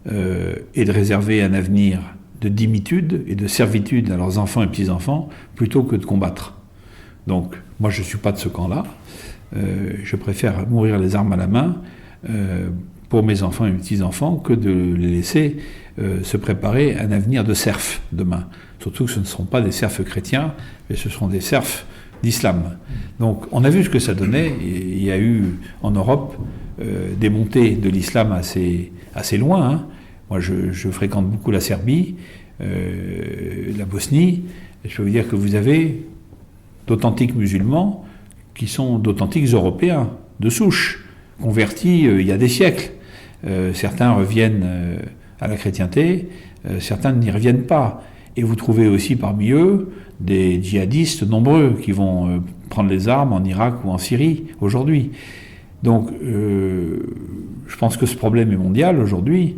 et de réserver un avenir de dimitude et de servitude à leurs enfants et petits-enfants, plutôt que de combattre. Donc, moi, je ne suis pas de ce camp-là. Je préfère mourir les armes à la main pour mes enfants et mes petits-enfants que de les laisser se préparer à un avenir de serfs demain. Surtout que ce ne seront pas des serfs chrétiens, mais ce seront des serfs d'islam. Donc, on a vu ce que ça donnait. Il y a eu en Europe des montées de l'islam assez loin. Hein. Moi, je fréquente beaucoup la Serbie, la Bosnie. Et je peux vous dire que vous avez d'authentiques musulmans qui sont d'authentiques Européens, de souche, convertis il y a des siècles. Certains reviennent à la chrétienté, certains n'y reviennent pas. Et vous trouvez aussi parmi eux des djihadistes nombreux qui vont prendre les armes en Irak ou en Syrie aujourd'hui. Donc, je pense que ce problème est mondial aujourd'hui.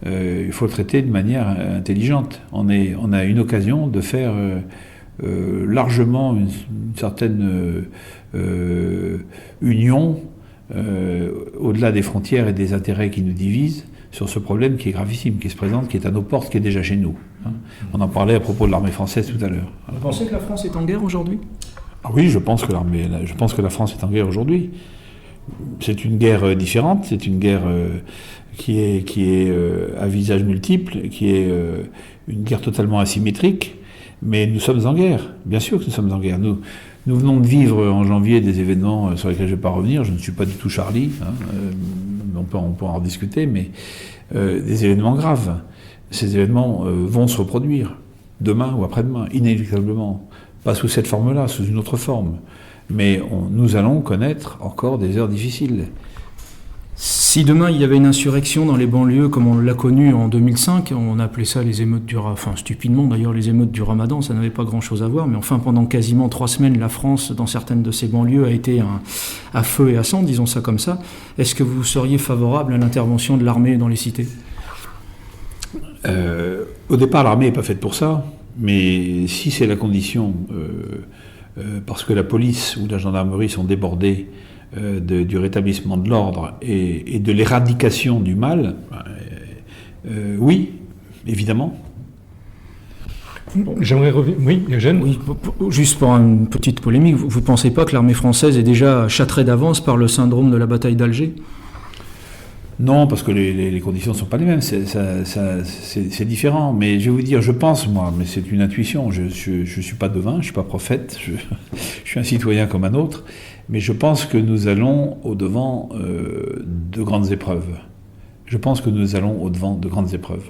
Il faut le traiter de manière intelligente. On a une occasion de faire largement une certaine union au-delà des frontières et des intérêts qui nous divisent sur ce problème qui est gravissime, qui se présente, qui est à nos portes, qui est déjà chez nous. On en parlait à propos de l'armée française tout à l'heure. Vous pensez que la France est en guerre aujourd'hui ? Ah oui, je pense que la France est en guerre aujourd'hui. C'est une guerre différente, c'est une guerre qui est à visage multiple, qui est une guerre totalement asymétrique, mais nous sommes en guerre. Bien sûr que nous sommes en guerre. Nous venons de vivre en janvier des événements sur lesquels je ne vais pas revenir. Je ne suis pas du tout Charlie, hein, on peut en discuter, mais des événements graves. Ces événements vont se reproduire demain ou après-demain, inéluctablement. Pas sous cette forme-là, sous une autre forme. Mais nous allons connaître encore des heures difficiles. Si demain il y avait une insurrection dans les banlieues comme on l'a connu en 2005, on appelait ça les émeutes du Ramadan, enfin stupidement d'ailleurs les émeutes du Ramadan, ça n'avait pas grand-chose à voir, mais enfin pendant quasiment 3 semaines, la France, dans certaines de ces banlieues, a été à feu et à sang, disons ça comme ça. Est-ce que vous seriez favorable à l'intervention de l'armée dans les cités ? Au départ, l'armée n'est pas faite pour ça, mais si c'est la condition, parce que la police ou la gendarmerie sont débordés du rétablissement de l'ordre et de l'éradication du mal, oui, évidemment. J'aimerais revenir. Oui, Eugène ? Oui, juste pour une petite polémique, vous ne pensez pas que l'armée française est déjà châtrée d'avance par le syndrome de la bataille d'Alger ? Non, parce que les conditions ne sont pas les mêmes, c'est différent. Mais je vais vous dire, je pense, moi, mais c'est une intuition, je ne suis pas devin, je ne suis pas prophète, je suis un citoyen comme un autre, mais je pense que nous allons au-devant de grandes épreuves. Je pense que nous allons au-devant de grandes épreuves.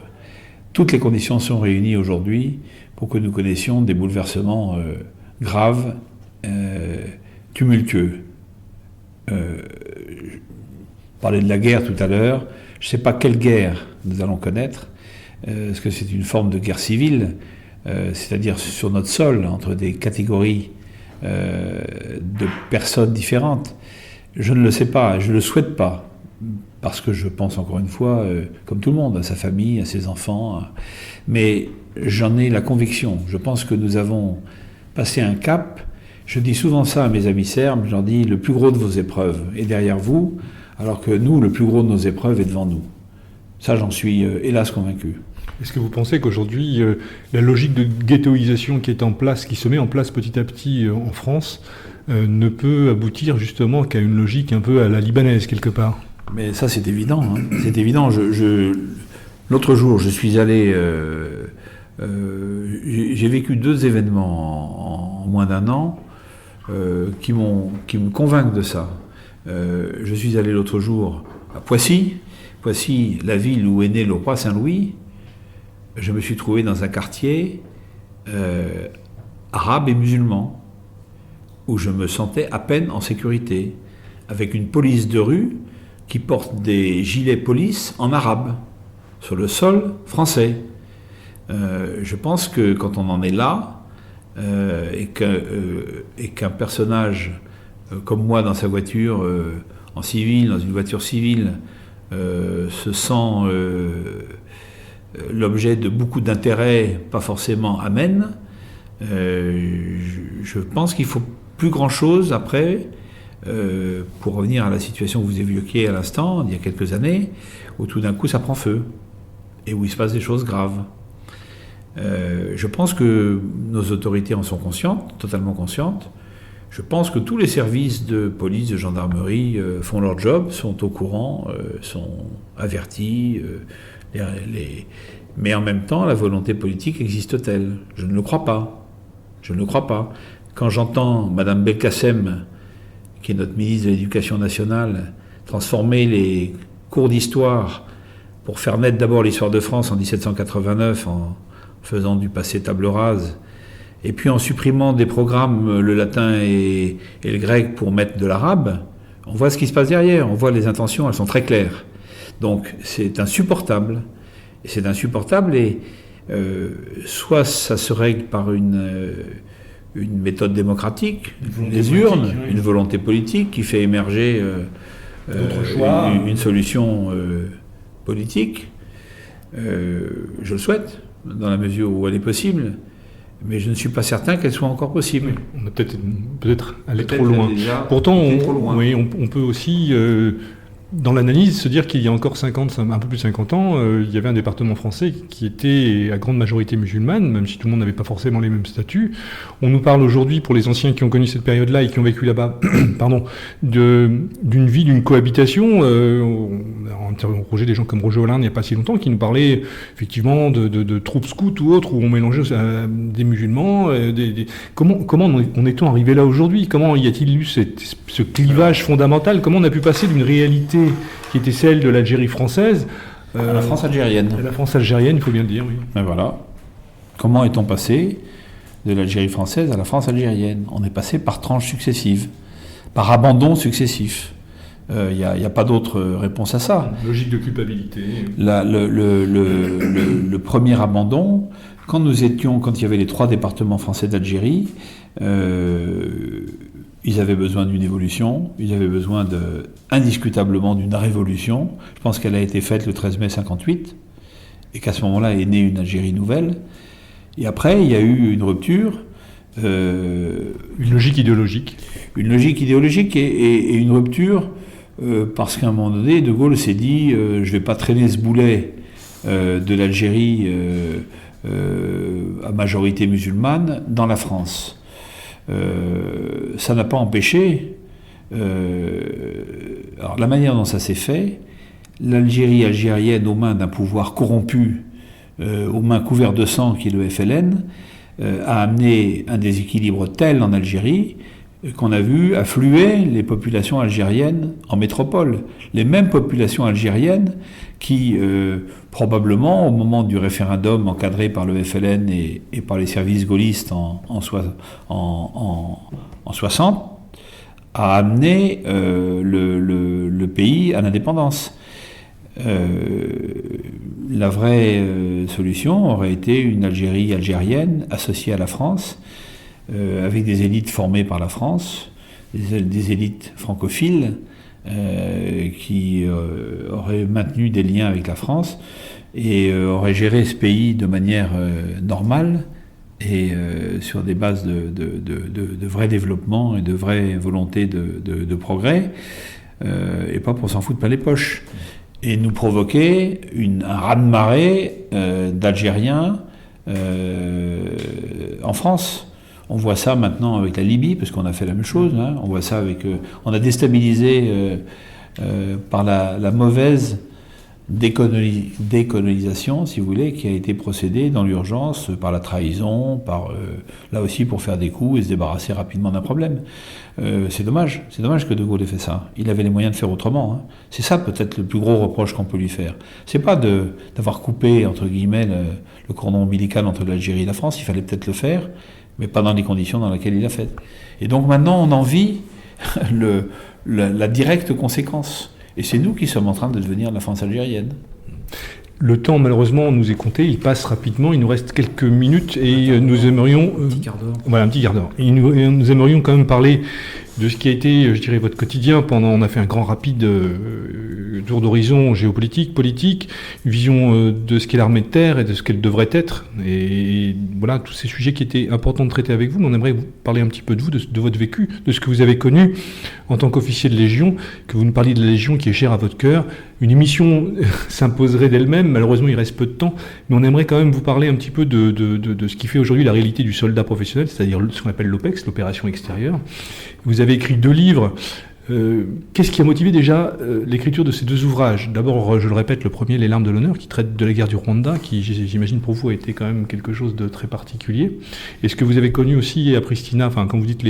Toutes les conditions sont réunies aujourd'hui pour que nous connaissions des bouleversements graves, tumultueux. Je parlais de la guerre tout à l'heure. Je ne sais pas quelle guerre nous allons connaître. Est-ce que c'est une forme de guerre civile, c'est-à-dire sur notre sol, entre des catégories de personnes différentes? Je ne le sais pas, je ne le souhaite pas, parce que je pense encore une fois, comme tout le monde, à sa famille, à ses enfants. Mais j'en ai la conviction. Je pense que nous avons passé un cap. Je dis souvent ça à mes amis serbes, je leur dis, le plus gros de vos épreuves est derrière vous, alors que nous, le plus gros de nos épreuves est devant nous. Ça, j'en suis hélas convaincu. Est-ce que vous pensez qu'aujourd'hui, la logique de ghettoisation qui est en place, qui se met en place petit à petit en France, ne peut aboutir justement qu'à une logique un peu à la libanaise, quelque part ? Mais ça, c'est évident. Hein. C'est évident. L'autre jour, je suis allé... j'ai vécu 2 événements en moins d'1 an qui me convainquent de ça. Je suis allé l'autre jour à Poissy, la ville où est né le roi Saint-Louis. Je me suis trouvé dans un quartier arabe et musulman, où je me sentais à peine en sécurité, avec une police de rue qui porte des gilets police en arabe, sur le sol français. Je pense que quand on en est là, et qu'un personnage comme moi dans sa voiture, en civil, dans une voiture civile, se sent l'objet de beaucoup d'intérêts, pas forcément amènes, je pense qu'il faut plus grand-chose après, pour revenir à la situation que vous évoquiez à l'instant, il y a quelques années, où tout d'un coup ça prend feu, et où il se passe des choses graves. Je pense que nos autorités en sont conscientes, totalement conscientes. Je pense que tous les services de police, de gendarmerie font leur job, sont au courant, sont avertis, mais en même temps, la volonté politique existe-t-elle ? Je ne le crois pas. Je ne le crois pas. Quand j'entends Mme Belkacem, qui est notre ministre de l'Éducation nationale, transformer les cours d'histoire pour faire naître d'abord l'histoire de France en 1789, en faisant du passé table rase, et puis en supprimant des programmes, le latin et le grec, pour mettre de l'arabe, on voit ce qui se passe derrière, on voit les intentions, elles sont très claires. Donc c'est insupportable. Et soit ça se règle par une méthode démocratique, les urnes, une volonté politique qui fait émerger une solution politique. Je le souhaite, dans la mesure où elle est possible. Mais je ne suis pas certain qu'elle soit encore possible. On a peut-être allé trop loin. Pourtant, on peut aussi, dans l'analyse, se dire qu'il y a encore un peu plus de 50 ans, il y avait un département français qui était à grande majorité musulmane, même si tout le monde n'avait pas forcément les mêmes statuts. On nous parle aujourd'hui, pour les anciens qui ont connu cette période-là et qui ont vécu là-bas, d'une vie, d'une cohabitation. On a interrogé des gens comme Roger Hollande il n'y a pas si longtemps, qui nous parlaient effectivement de troupes scouts ou autres, où on mélangeait des musulmans. Comment en est-on arrivé là aujourd'hui ? Comment y a-t-il eu ce clivage fondamental ? Comment on a pu passer d'une réalité qui était celle de l'Algérie française à la France algérienne. À la France algérienne, il faut bien le dire, oui. Ben voilà. Comment est-on passé de l'Algérie française à la France algérienne ? On est passé par tranches successives, par abandons successifs. Il n'y a pas d'autre réponse à ça. Logique de culpabilité. Le premier abandon, quand il y avait les 3 départements français d'Algérie, ils avaient besoin d'une évolution, ils avaient besoin indiscutablement d'une révolution. Je pense qu'elle a été faite le 13 mai 58, et qu'à ce moment-là est née une Algérie nouvelle. Et après, il y a eu une rupture. Une logique idéologique. Une logique idéologique et une rupture, parce qu'à un moment donné, De Gaulle s'est dit je ne vais pas traîner ce boulet de l'Algérie à majorité musulmane dans la France. Ça n'a pas empêché, alors la manière dont ça s'est fait, l'Algérie algérienne aux mains d'un pouvoir corrompu, aux mains couvertes de sang qui est le FLN, a amené un déséquilibre tel en Algérie qu'on a vu affluer les populations algériennes en métropole. Les mêmes populations algériennes qui, probablement, au moment du référendum encadré par le FLN et par les services gaullistes en 60, a amené le pays à l'indépendance. La vraie solution aurait été une Algérie algérienne associée à la France, avec des élites formées par la France, des élites francophiles qui auraient maintenu des liens avec la France et auraient géré ce pays de manière normale et sur des bases de vrai développement et de vraie volonté de progrès, et pas pour s'en foutre plein les poches. Et nous provoquer un raz-de-marée d'Algériens en France. On voit ça maintenant avec la Libye, parce qu'on a fait la même chose. Hein. On voit ça on a déstabilisé par la mauvaise décolonisation, si vous voulez, qui a été procédée dans l'urgence par la trahison, là aussi pour faire des coups et se débarrasser rapidement d'un problème. C'est dommage que De Gaulle ait fait ça. Il avait les moyens de faire autrement. Hein. C'est ça peut-être le plus gros reproche qu'on peut lui faire. C'est pas d'avoir coupé, entre guillemets, le cordon ombilical entre l'Algérie et la France. Il fallait peut-être le faire, mais pas dans les conditions dans lesquelles il l'a fait. Et donc maintenant, on en vit la directe conséquence. Et c'est nous qui sommes en train de devenir la France algérienne. Le temps, malheureusement, nous est compté. Il passe rapidement. Il nous reste quelques minutes et nous aimerions... Un petit quart d'heure. Voilà, un petit quart d'heure. Et nous aimerions quand même parler de ce qui a été, je dirais, votre quotidien pendant, on a fait un grand rapide tour d'horizon géopolitique, politique, une vision de ce qu'est l'armée de terre et de ce qu'elle devrait être, et voilà, tous ces sujets qui étaient importants de traiter avec vous, mais on aimerait vous parler un petit peu de vous, de votre vécu, de ce que vous avez connu en tant qu'officier de Légion, que vous nous parliez de la Légion qui est chère à votre cœur. Une émission s'imposerait d'elle-même, malheureusement il reste peu de temps, mais on aimerait quand même vous parler un petit peu de ce qui fait aujourd'hui la réalité du soldat professionnel, c'est-à-dire ce qu'on appelle l'OPEX, l'opération extérieure. Vous avez écrit 2 livres. Qu'est-ce qui a motivé déjà l'écriture de ces 2 ouvrages? D'abord, je le répète, le premier, Les larmes de l'honneur, qui traite de la guerre du Rwanda, qui, j'imagine, pour vous, a été quand même quelque chose de très particulier. Et ce que vous avez connu aussi à Pristina, enfin, quand vous dites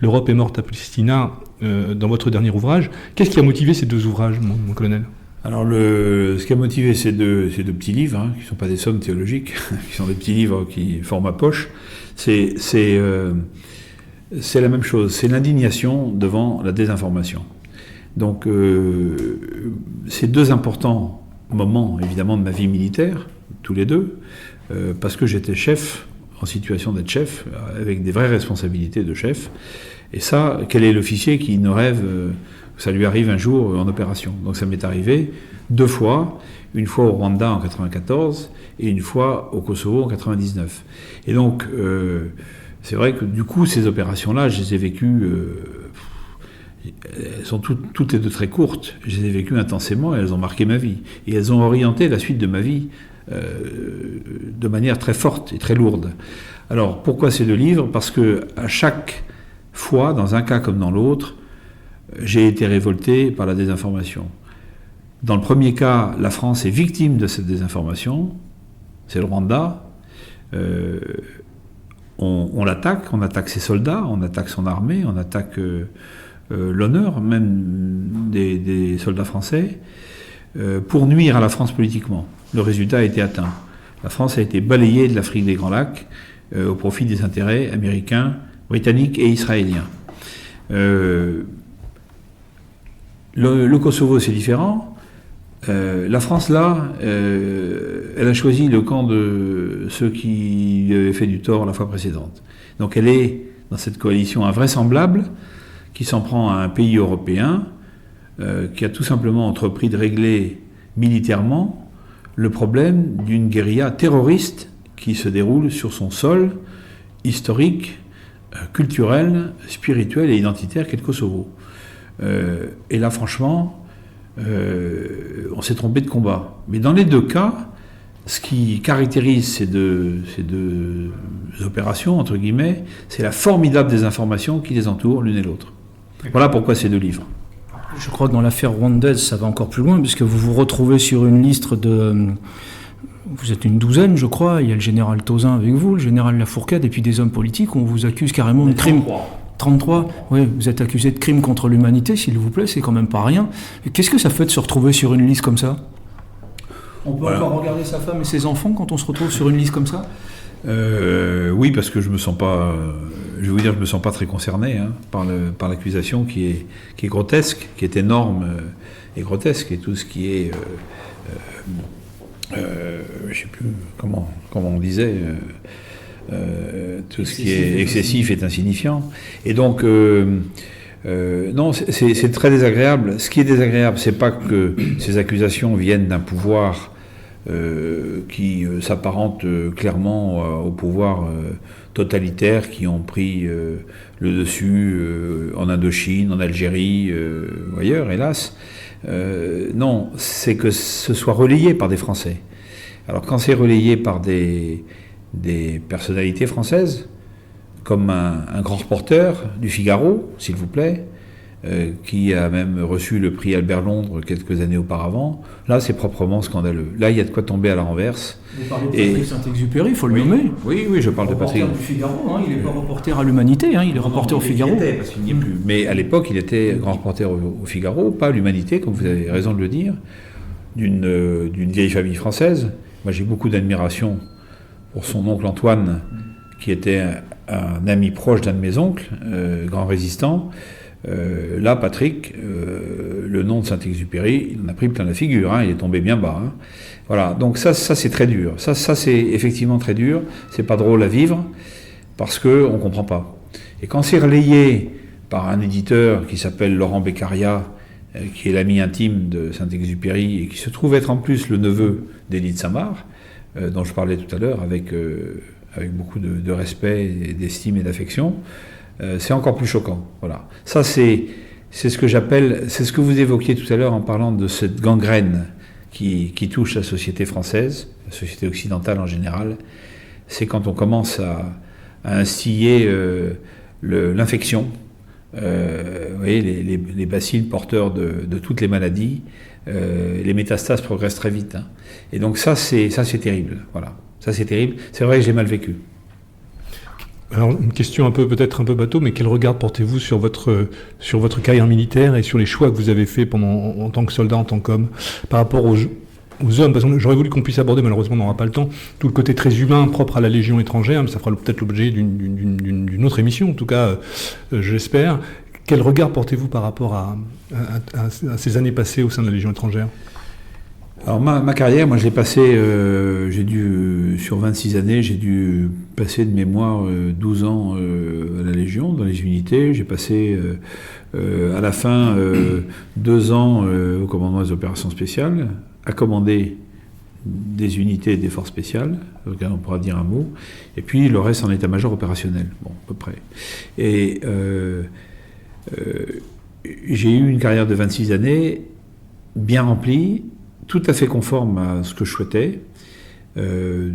l'Europe est morte à Pristina, dans votre dernier ouvrage, qu'est-ce qui a motivé ces 2 ouvrages, mon colonel? Alors, ce qui a motivé ces deux petits livres, qui ne sont pas des sommes théologiques, qui sont des petits livres qui forment ma poche, c'est la même chose, c'est l'indignation devant la désinformation. Donc, ces 2 importants moments, évidemment, de ma vie militaire, tous les 2, parce que j'étais chef, en situation d'être chef, avec des vraies responsabilités de chef. Et ça, quel est l'officier qui ne rêve que ça lui arrive un jour en opération? Donc ça m'est arrivé 2 fois, une fois au Rwanda en 94 et une fois au Kosovo en 99. Et donc, c'est vrai que du coup, ces opérations-là, je les ai vécues, elles sont toutes les 2 très courtes, je les ai vécues intensément et elles ont marqué ma vie. Et elles ont orienté la suite de ma vie de manière très forte et très lourde. Alors, pourquoi ces 2 livres? Parce que à chaque fois, dans un cas comme dans l'autre, j'ai été révolté par la désinformation. Dans le premier cas, la France est victime de cette désinformation, c'est le Rwanda. On l'attaque, on attaque ses soldats, on attaque son armée, on attaque l'honneur même des soldats français, pour nuire à la France politiquement. Le résultat a été atteint. La France a été balayée de l'Afrique des Grands Lacs au profit des intérêts américains, britanniques et israéliens. Le Kosovo, c'est différent. La France, là, elle a choisi le camp de ceux qui lui avaient fait du tort la fois précédente. Donc elle est dans cette coalition invraisemblable qui s'en prend à un pays européen qui a tout simplement entrepris de régler militairement le problème d'une guérilla terroriste qui se déroule sur son sol historique, culturel, spirituel et identitaire qu'est le Kosovo. Et là, franchement, on s'est trompé de combat. Mais dans les 2 cas, ce qui caractérise ces deux opérations, entre guillemets, c'est la formidable désinformation qui les entoure l'une et l'autre. Voilà pourquoi ces 2 livres. Je crois que dans l'affaire rwandaise, ça va encore plus loin, puisque vous vous retrouvez sur une liste de... Vous êtes une 12aine, je crois. Il y a le général Tauzin avec vous, le général Lafourcade, et puis des hommes politiques. On vous accuse carrément de crime. 33, oui, vous êtes accusé de crime contre l'humanité, s'il vous plaît, c'est quand même pas rien. Qu'est-ce que ça fait de se retrouver sur une liste comme ça? On peut encore regarder sa femme et ses enfants quand on se retrouve sur une liste comme ça? Oui, parce que je me sens pas, je vais vous dire, je me sens pas très concerné par l'accusation qui est grotesque, qui est énorme et grotesque, et tout ce qui est, je sais plus comment on disait. Tout ce qui est excessif est insignifiant. Et donc, non, c'est très désagréable. Ce qui est désagréable, c'est pas que ces accusations viennent d'un pouvoir qui s'apparente clairement au pouvoir totalitaire qui ont pris le dessus en Indochine, en Algérie ou ailleurs, hélas. Non, c'est que ce soit relayé par des Français. Alors quand c'est relayé par des personnalités françaises, comme un grand reporter du Figaro, s'il vous plaît, qui a même reçu le prix Albert Londres quelques années auparavant, là c'est proprement scandaleux. Là il y a de quoi tomber à la renverse. Vous parlez de Patrick Saint-Exupéry, il faut le nommer. Oui, je parle de Patrick. Reporter du Figaro, il n'est pas reporter à l'Humanité, il est reporter au Figaro. Parce qu'il n'y est plus. Mais à l'époque il était grand reporter au Figaro, pas à l'Humanité, comme vous avez raison de le dire, d'une vieille famille française. Moi j'ai beaucoup d'admiration pour son oncle Antoine, qui était un ami proche d'un de mes oncles, grand résistant. Là, Patrick, le nom de Saint-Exupéry, il en a pris plein la figure, il est tombé bien bas. Voilà, donc ça c'est très dur. Ça c'est effectivement très dur. C'est pas drôle à vivre, parce qu'on comprend pas. Et quand c'est relayé par un éditeur qui s'appelle Laurent Beccaria, qui est l'ami intime de Saint-Exupéry et qui se trouve être en plus le neveu d'Élie de Saint-Marc, dont je parlais tout à l'heure avec beaucoup de respect, d'estime et d'affection, c'est encore plus choquant. Voilà. Ça, c'est ce que j'appelle, c'est ce que vous évoquiez tout à l'heure en parlant de cette gangrène qui touche la société française, la société occidentale en général. C'est quand on commence à instiller l'infection. Vous voyez, les bacilles porteurs de toutes les maladies, les métastases progressent très vite. Hein. Et donc ça c'est terrible. Voilà. Ça c'est terrible. C'est vrai que j'ai mal vécu. Alors une question peut-être un peu bateau, mais quel regard portez-vous sur votre carrière militaire et sur les choix que vous avez faits en tant que soldat, en tant qu'homme, par rapport aux hommes, parce que j'aurais voulu qu'on puisse aborder, malheureusement on n'aura pas le temps, tout le côté très humain propre à la Légion étrangère, mais ça fera peut-être l'objet d'une autre émission, en tout cas, j'espère. Quel regard portez-vous par rapport à ces années passées au sein de la Légion étrangère ? Alors ma carrière, moi je l'ai passée, sur 26 années, j'ai dû passer de mémoire 12 ans à la Légion, dans les unités. J'ai passé à la fin 2 ans au commandement des opérations spéciales, à commander des unités des forces spéciales, auxquelles on pourra dire un mot, et puis le reste en état-major opérationnel, bon, à peu près. Et j'ai eu une carrière de 26 années, bien remplie, tout à fait conforme à ce que je souhaitais. Ne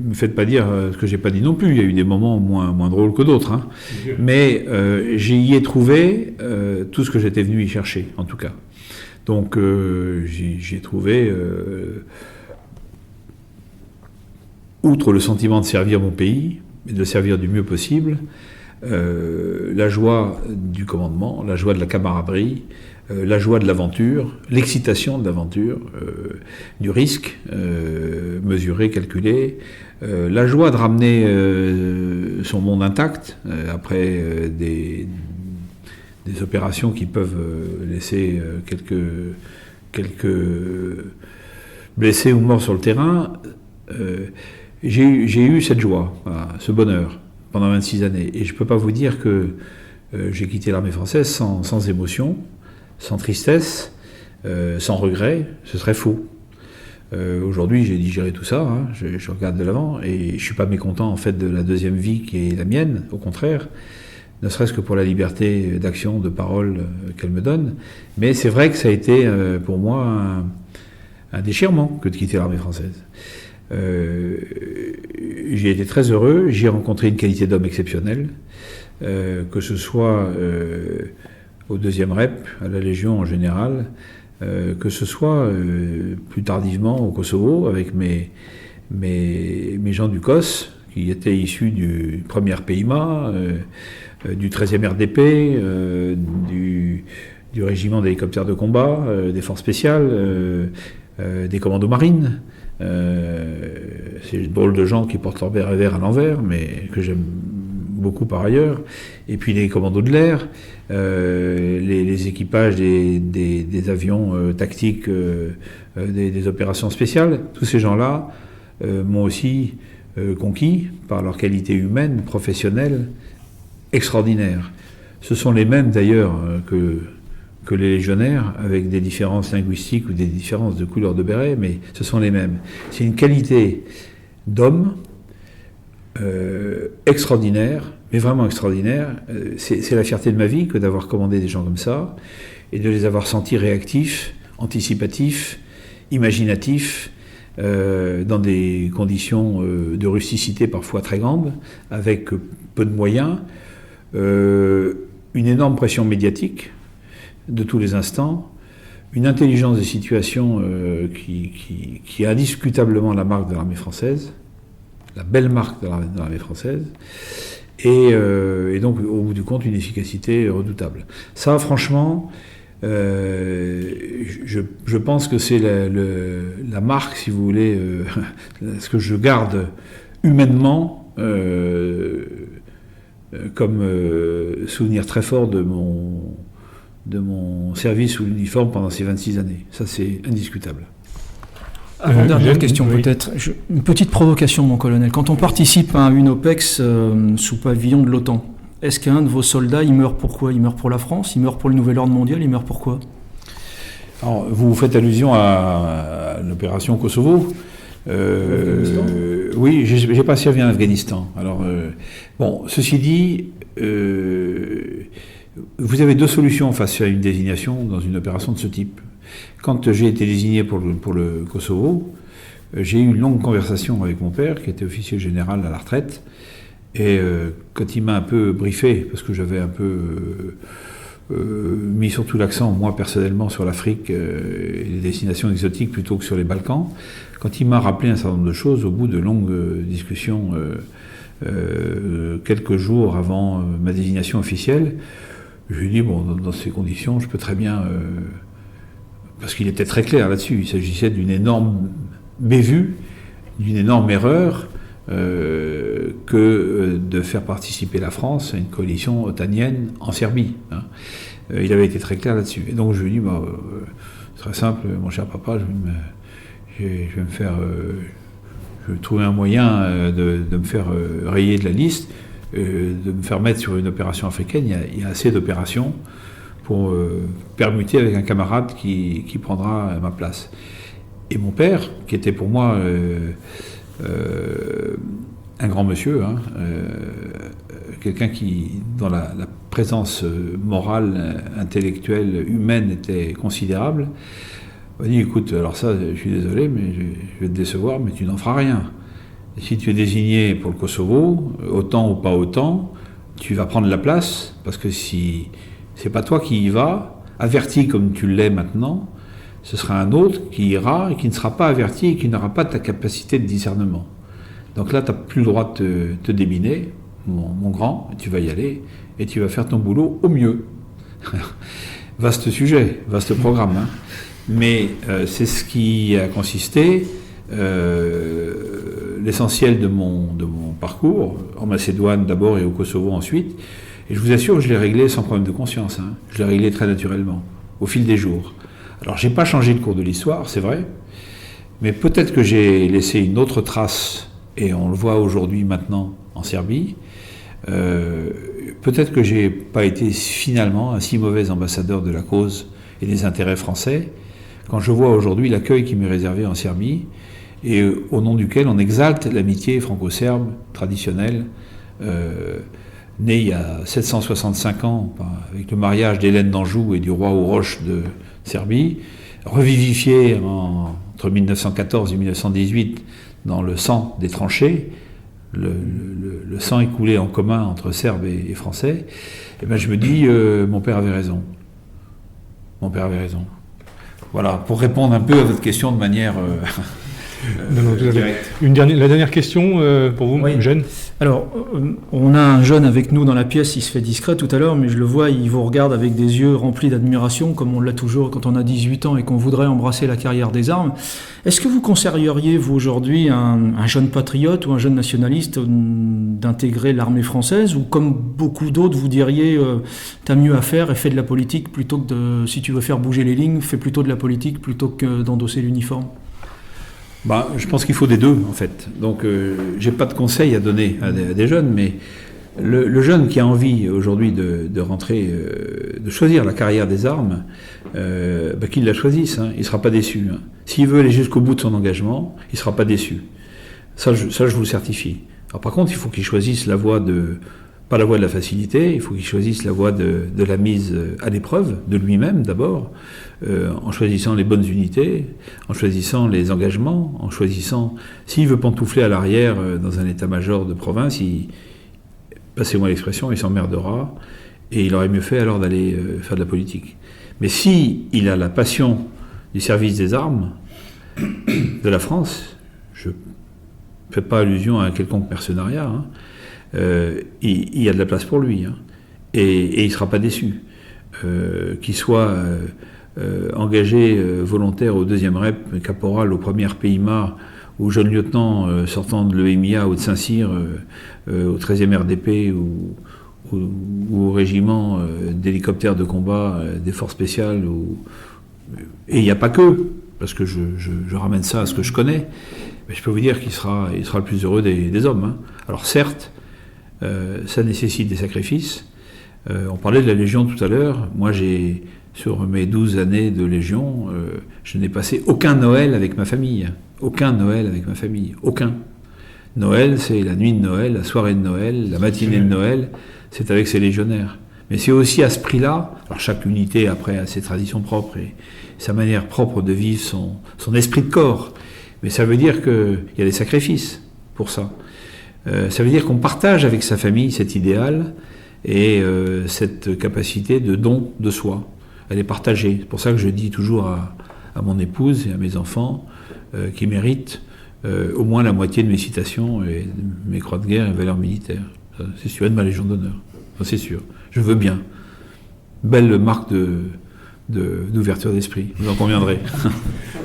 me faites pas dire ce que j'ai pas dit non plus, il y a eu des moments moins drôles que d'autres, hein. Mais j'y ai trouvé tout ce que j'étais venu y chercher, en tout cas. Donc j'y ai trouvé, outre le sentiment de servir mon pays, et de le servir du mieux possible, la joie du commandement, la joie de la camaraderie, la joie de l'aventure, l'excitation de l'aventure, du risque mesuré, calculé, la joie de ramener son monde intact après des opérations qui peuvent laisser quelques blessés ou morts sur le terrain. J'ai eu cette joie, voilà, ce bonheur pendant 26 années. Et je ne peux pas vous dire que j'ai quitté l'armée française sans émotion, sans tristesse, sans regret. Ce serait faux. Aujourd'hui, j'ai digéré tout ça, hein, je regarde de l'avant, et je ne suis pas mécontent en fait de la deuxième vie qui est la mienne, au contraire, ne serait-ce que pour la liberté d'action, de parole qu'elle me donne. Mais c'est vrai que ça a été pour moi un déchirement que de quitter l'armée française. J'ai été très heureux, j'y ai rencontré une qualité d'homme exceptionnelle, que ce soit au 2e REP, à la Légion en général, que ce soit plus tardivement au Kosovo avec mes gens du COS, qui étaient issus du 1er PIMA, du 13e RDP, du régiment d'hélicoptères de combat, des forces spéciales, des commandos marines. C'est drôle de gens qui portent leur béret vert à l'envers, mais que j'aime beaucoup par ailleurs. Et puis les commandos de l'air, les équipages des avions tactiques, des opérations spéciales. Tous ces gens-là m'ont aussi conquis par leur qualité humaine, professionnelle, extraordinaire. Ce sont les mêmes d'ailleurs que les légionnaires, avec des différences linguistiques ou des différences de couleur de béret, mais ce sont les mêmes. C'est une qualité d'homme extraordinaire, mais vraiment extraordinaire. C'est la fierté de ma vie que d'avoir commandé des gens comme ça, et de les avoir sentis réactifs, anticipatifs, imaginatifs, dans des conditions de rusticité parfois très grandes, avec peu de moyens, une énorme pression médiatique de tous les instants, une intelligence des situations qui est indiscutablement la marque de l'armée française, la belle marque de l'armée française, et donc au bout du compte une efficacité redoutable. Ça franchement, je pense que c'est la marque, si vous voulez, ce que je garde humainement comme souvenir très fort de mon service sous l'uniforme pendant ces 26 années. Ça, c'est indiscutable. Dernière question peut-être. Une petite provocation, mon colonel. Quand on participe à une OPEX sous pavillon de l'OTAN, est-ce qu'un de vos soldats, il meurt pour quoi? Il meurt pour la France? Il meurt pour le nouvel ordre mondial? Il meurt pour quoi? Alors, vous faites allusion à l'opération Kosovo. Oui, j'ai pas servi en Afghanistan. Alors, bon, ceci dit, vous avez deux solutions face à une désignation dans une opération de ce type. Quand j'ai été désigné pour le Kosovo, j'ai eu une longue conversation avec mon père, qui était officier général à la retraite, et quand il m'a un peu briefé, parce que j'avais un peu mis surtout l'accent, moi personnellement, sur l'Afrique et les destinations exotiques plutôt que sur les Balkans, quand il m'a rappelé un certain nombre de choses, au bout de longues discussions, quelques jours avant ma désignation officielle, je lui ai dit, bon, dans ces conditions, je peux très bien... parce qu'il était très clair là-dessus, il s'agissait d'une énorme bévue, d'une énorme erreur, que de faire participer la France à une coalition otanienne en Serbie. Hein. Il avait été très clair là-dessus. Et donc je lui ai dit, très simple, mon cher papa, je vais trouver un moyen de me faire rayer de la liste, de me faire mettre sur une opération africaine. Il y a assez d'opérations pour permuter avec un camarade qui prendra ma place. Et mon père, qui était pour moi un grand monsieur, hein, quelqu'un qui, dans la présence morale, intellectuelle, humaine, était considérable, m'a dit, écoute, alors ça, je suis désolé, mais je vais te décevoir, mais tu n'en feras rien. Et si tu es désigné pour le Kosovo, autant ou pas autant, tu vas prendre la place, parce que si c'est pas toi qui y vas, averti comme tu l'es maintenant, ce sera un autre qui ira et qui ne sera pas averti et qui n'aura pas ta capacité de discernement. Donc là, tu n'as plus le droit de te déminer, mon grand, tu vas y aller et tu vas faire ton boulot au mieux. Vaste sujet, vaste programme. Hein. Mais c'est ce qui a consisté, l'essentiel de mon parcours, en Macédoine d'abord et au Kosovo ensuite. Et je vous assure que je l'ai réglé sans problème de conscience. Hein. Je l'ai réglé très naturellement, au fil des jours. Alors, j'ai pas changé le cours de l'histoire, c'est vrai, mais peut-être que j'ai laissé une autre trace, et on le voit aujourd'hui maintenant en Serbie. Peut-être que j'ai pas été finalement un si mauvais ambassadeur de la cause et des intérêts français, quand je vois aujourd'hui l'accueil qui m'est réservé en Serbie, et au nom duquel on exalte l'amitié franco-serbe traditionnelle, née il y a 765 ans, avec le mariage d'Hélène d'Anjou et du roi Uroš de Serbie, revivifiée entre 1914 et 1918 dans le sang des tranchées, le sang écoulé en commun entre Serbes et Français, et ben je me dis, mon père avait raison. Mon père avait raison. Voilà, pour répondre un peu à votre question de manière directe. La dernière question pour vous, oui. Eugène. Alors, on a un jeune avec nous dans la pièce, il se fait discret tout à l'heure, mais je le vois, il vous regarde avec des yeux remplis d'admiration, comme on l'a toujours quand on a 18 ans et qu'on voudrait embrasser la carrière des armes. Est-ce que vous conseilleriez, vous, aujourd'hui, un jeune patriote ou un jeune nationaliste d'intégrer l'armée française, ou comme beaucoup d'autres, vous diriez, t'as mieux à faire et fais de la politique plutôt que de, si tu veux faire bouger les lignes, fais plutôt de la politique plutôt que d'endosser l'uniforme? Je pense qu'il faut des deux, en fait. Donc, j'ai pas de conseils à donner à des jeunes, mais le jeune qui a envie aujourd'hui de rentrer, de choisir la carrière des armes, qu'il la choisisse, hein, il sera pas déçu. Hein. S'il veut aller jusqu'au bout de son engagement, il sera pas déçu. Ça, je vous le certifie. Alors, par contre, il faut qu'il choisisse la voie pas la voie de la facilité, il faut qu'il choisisse la voie de la mise à l'épreuve, de lui-même d'abord, en choisissant les bonnes unités, en choisissant les engagements, en choisissant... S'il veut pantoufler à l'arrière dans un état-major de province, passez-moi l'expression, il s'emmerdera, et il aurait mieux fait alors d'aller faire de la politique. Mais si il a la passion du service des armes de la France, je ne fais pas allusion à un quelconque mercenariat, hein, il y a de la place pour lui, hein, et il ne sera pas déçu. Qu'il soit engagé volontaire au 2e REP, caporal au 1er PIMA, ou jeune lieutenant sortant de l'EMIA ou de Saint-Cyr au 13e RDP ou au régiment d'hélicoptères de combat des forces spéciales. Et il n'y a pas que, parce que je ramène ça à ce que je connais, mais je peux vous dire qu'il sera le plus heureux des hommes. Hein. Alors certes, ça nécessite des sacrifices. On parlait de la Légion tout à l'heure. Moi, sur mes 12 années de Légion, je n'ai passé aucun Noël avec ma famille. Aucun Noël avec ma famille. Aucun. Noël, c'est la nuit de Noël, la soirée de Noël, la matinée de Noël, c'est avec ses légionnaires. Mais c'est aussi à ce prix-là, alors chaque unité après a ses traditions propres et sa manière propre de vivre son esprit de corps. Mais ça veut dire qu'il y a des sacrifices pour ça. Ça veut dire qu'on partage avec sa famille cet idéal et cette capacité de don de soi. Elle est partagée. C'est pour ça que je dis toujours à mon épouse et à mes enfants qui méritent au moins la moitié de mes citations et de mes croix de guerre et valeurs militaires. Ça, c'est sûr, et de ma Légion d'honneur. Ça, c'est sûr. Je veux bien. Belle marque d'ouverture d'esprit, vous en conviendrez.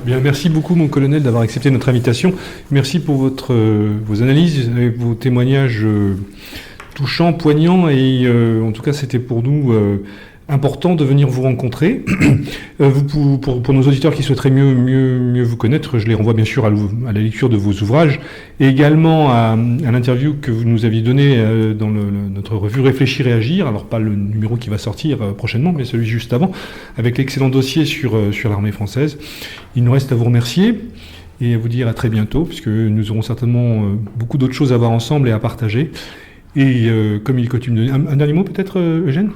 Bien, merci beaucoup, mon colonel, d'avoir accepté notre invitation. Merci pour vos analyses et vos témoignages touchants, poignants, et en tout cas, c'était pour nous important de venir vous rencontrer. Pour nos auditeurs qui souhaiteraient mieux vous connaître, je les renvoie bien sûr à la lecture de vos ouvrages et également à l'interview que vous nous aviez donnée dans notre revue Réfléchir et Agir, alors pas le numéro qui va sortir prochainement, mais celui juste avant, avec l'excellent dossier sur l'armée française. Il nous reste à vous remercier et à vous dire à très bientôt, puisque nous aurons certainement beaucoup d'autres choses à voir ensemble et à partager. Et comme il est coutume de... Un dernier mot peut-être, Eugène ?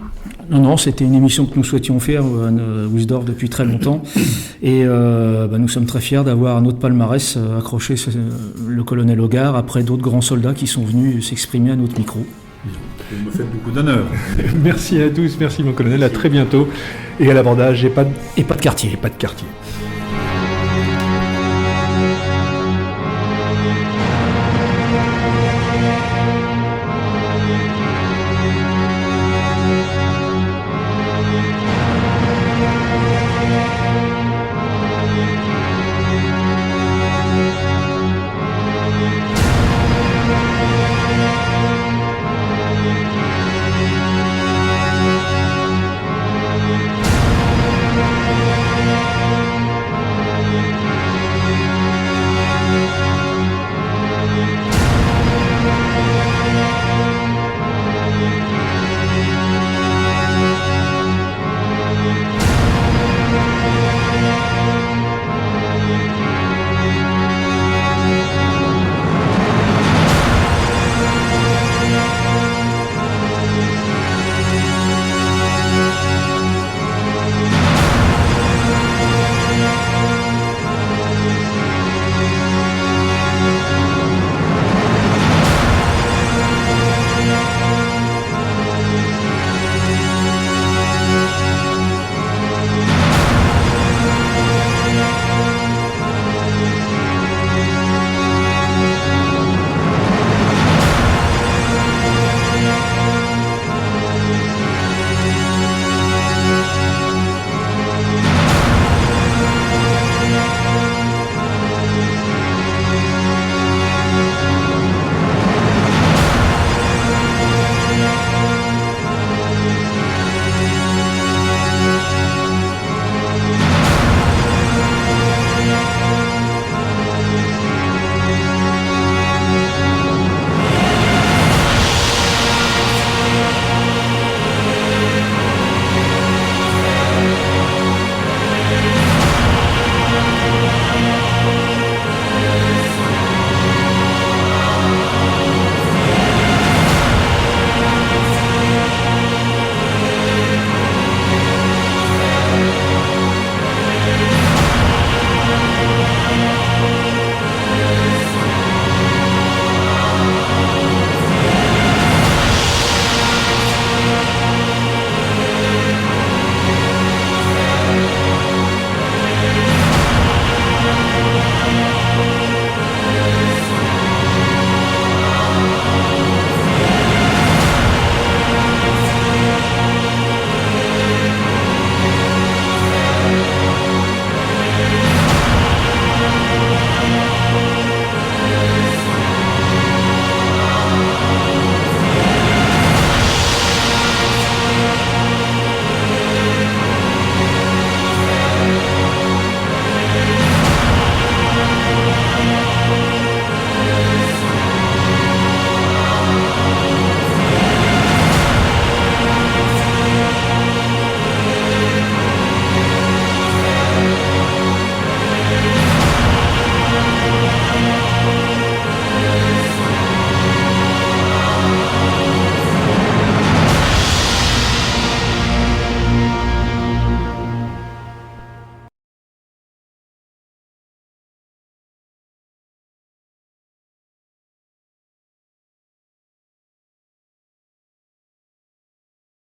Non, c'était une émission que nous souhaitions faire à Wuesdorf depuis très longtemps. Et nous sommes très fiers d'avoir à notre palmarès accroché le colonel Hogar après d'autres grands soldats qui sont venus s'exprimer à notre micro. Vous me faites beaucoup d'honneur. Merci à tous, merci mon colonel, à très bientôt. Et à l'abordage, et pas de quartier. Et pas de quartier.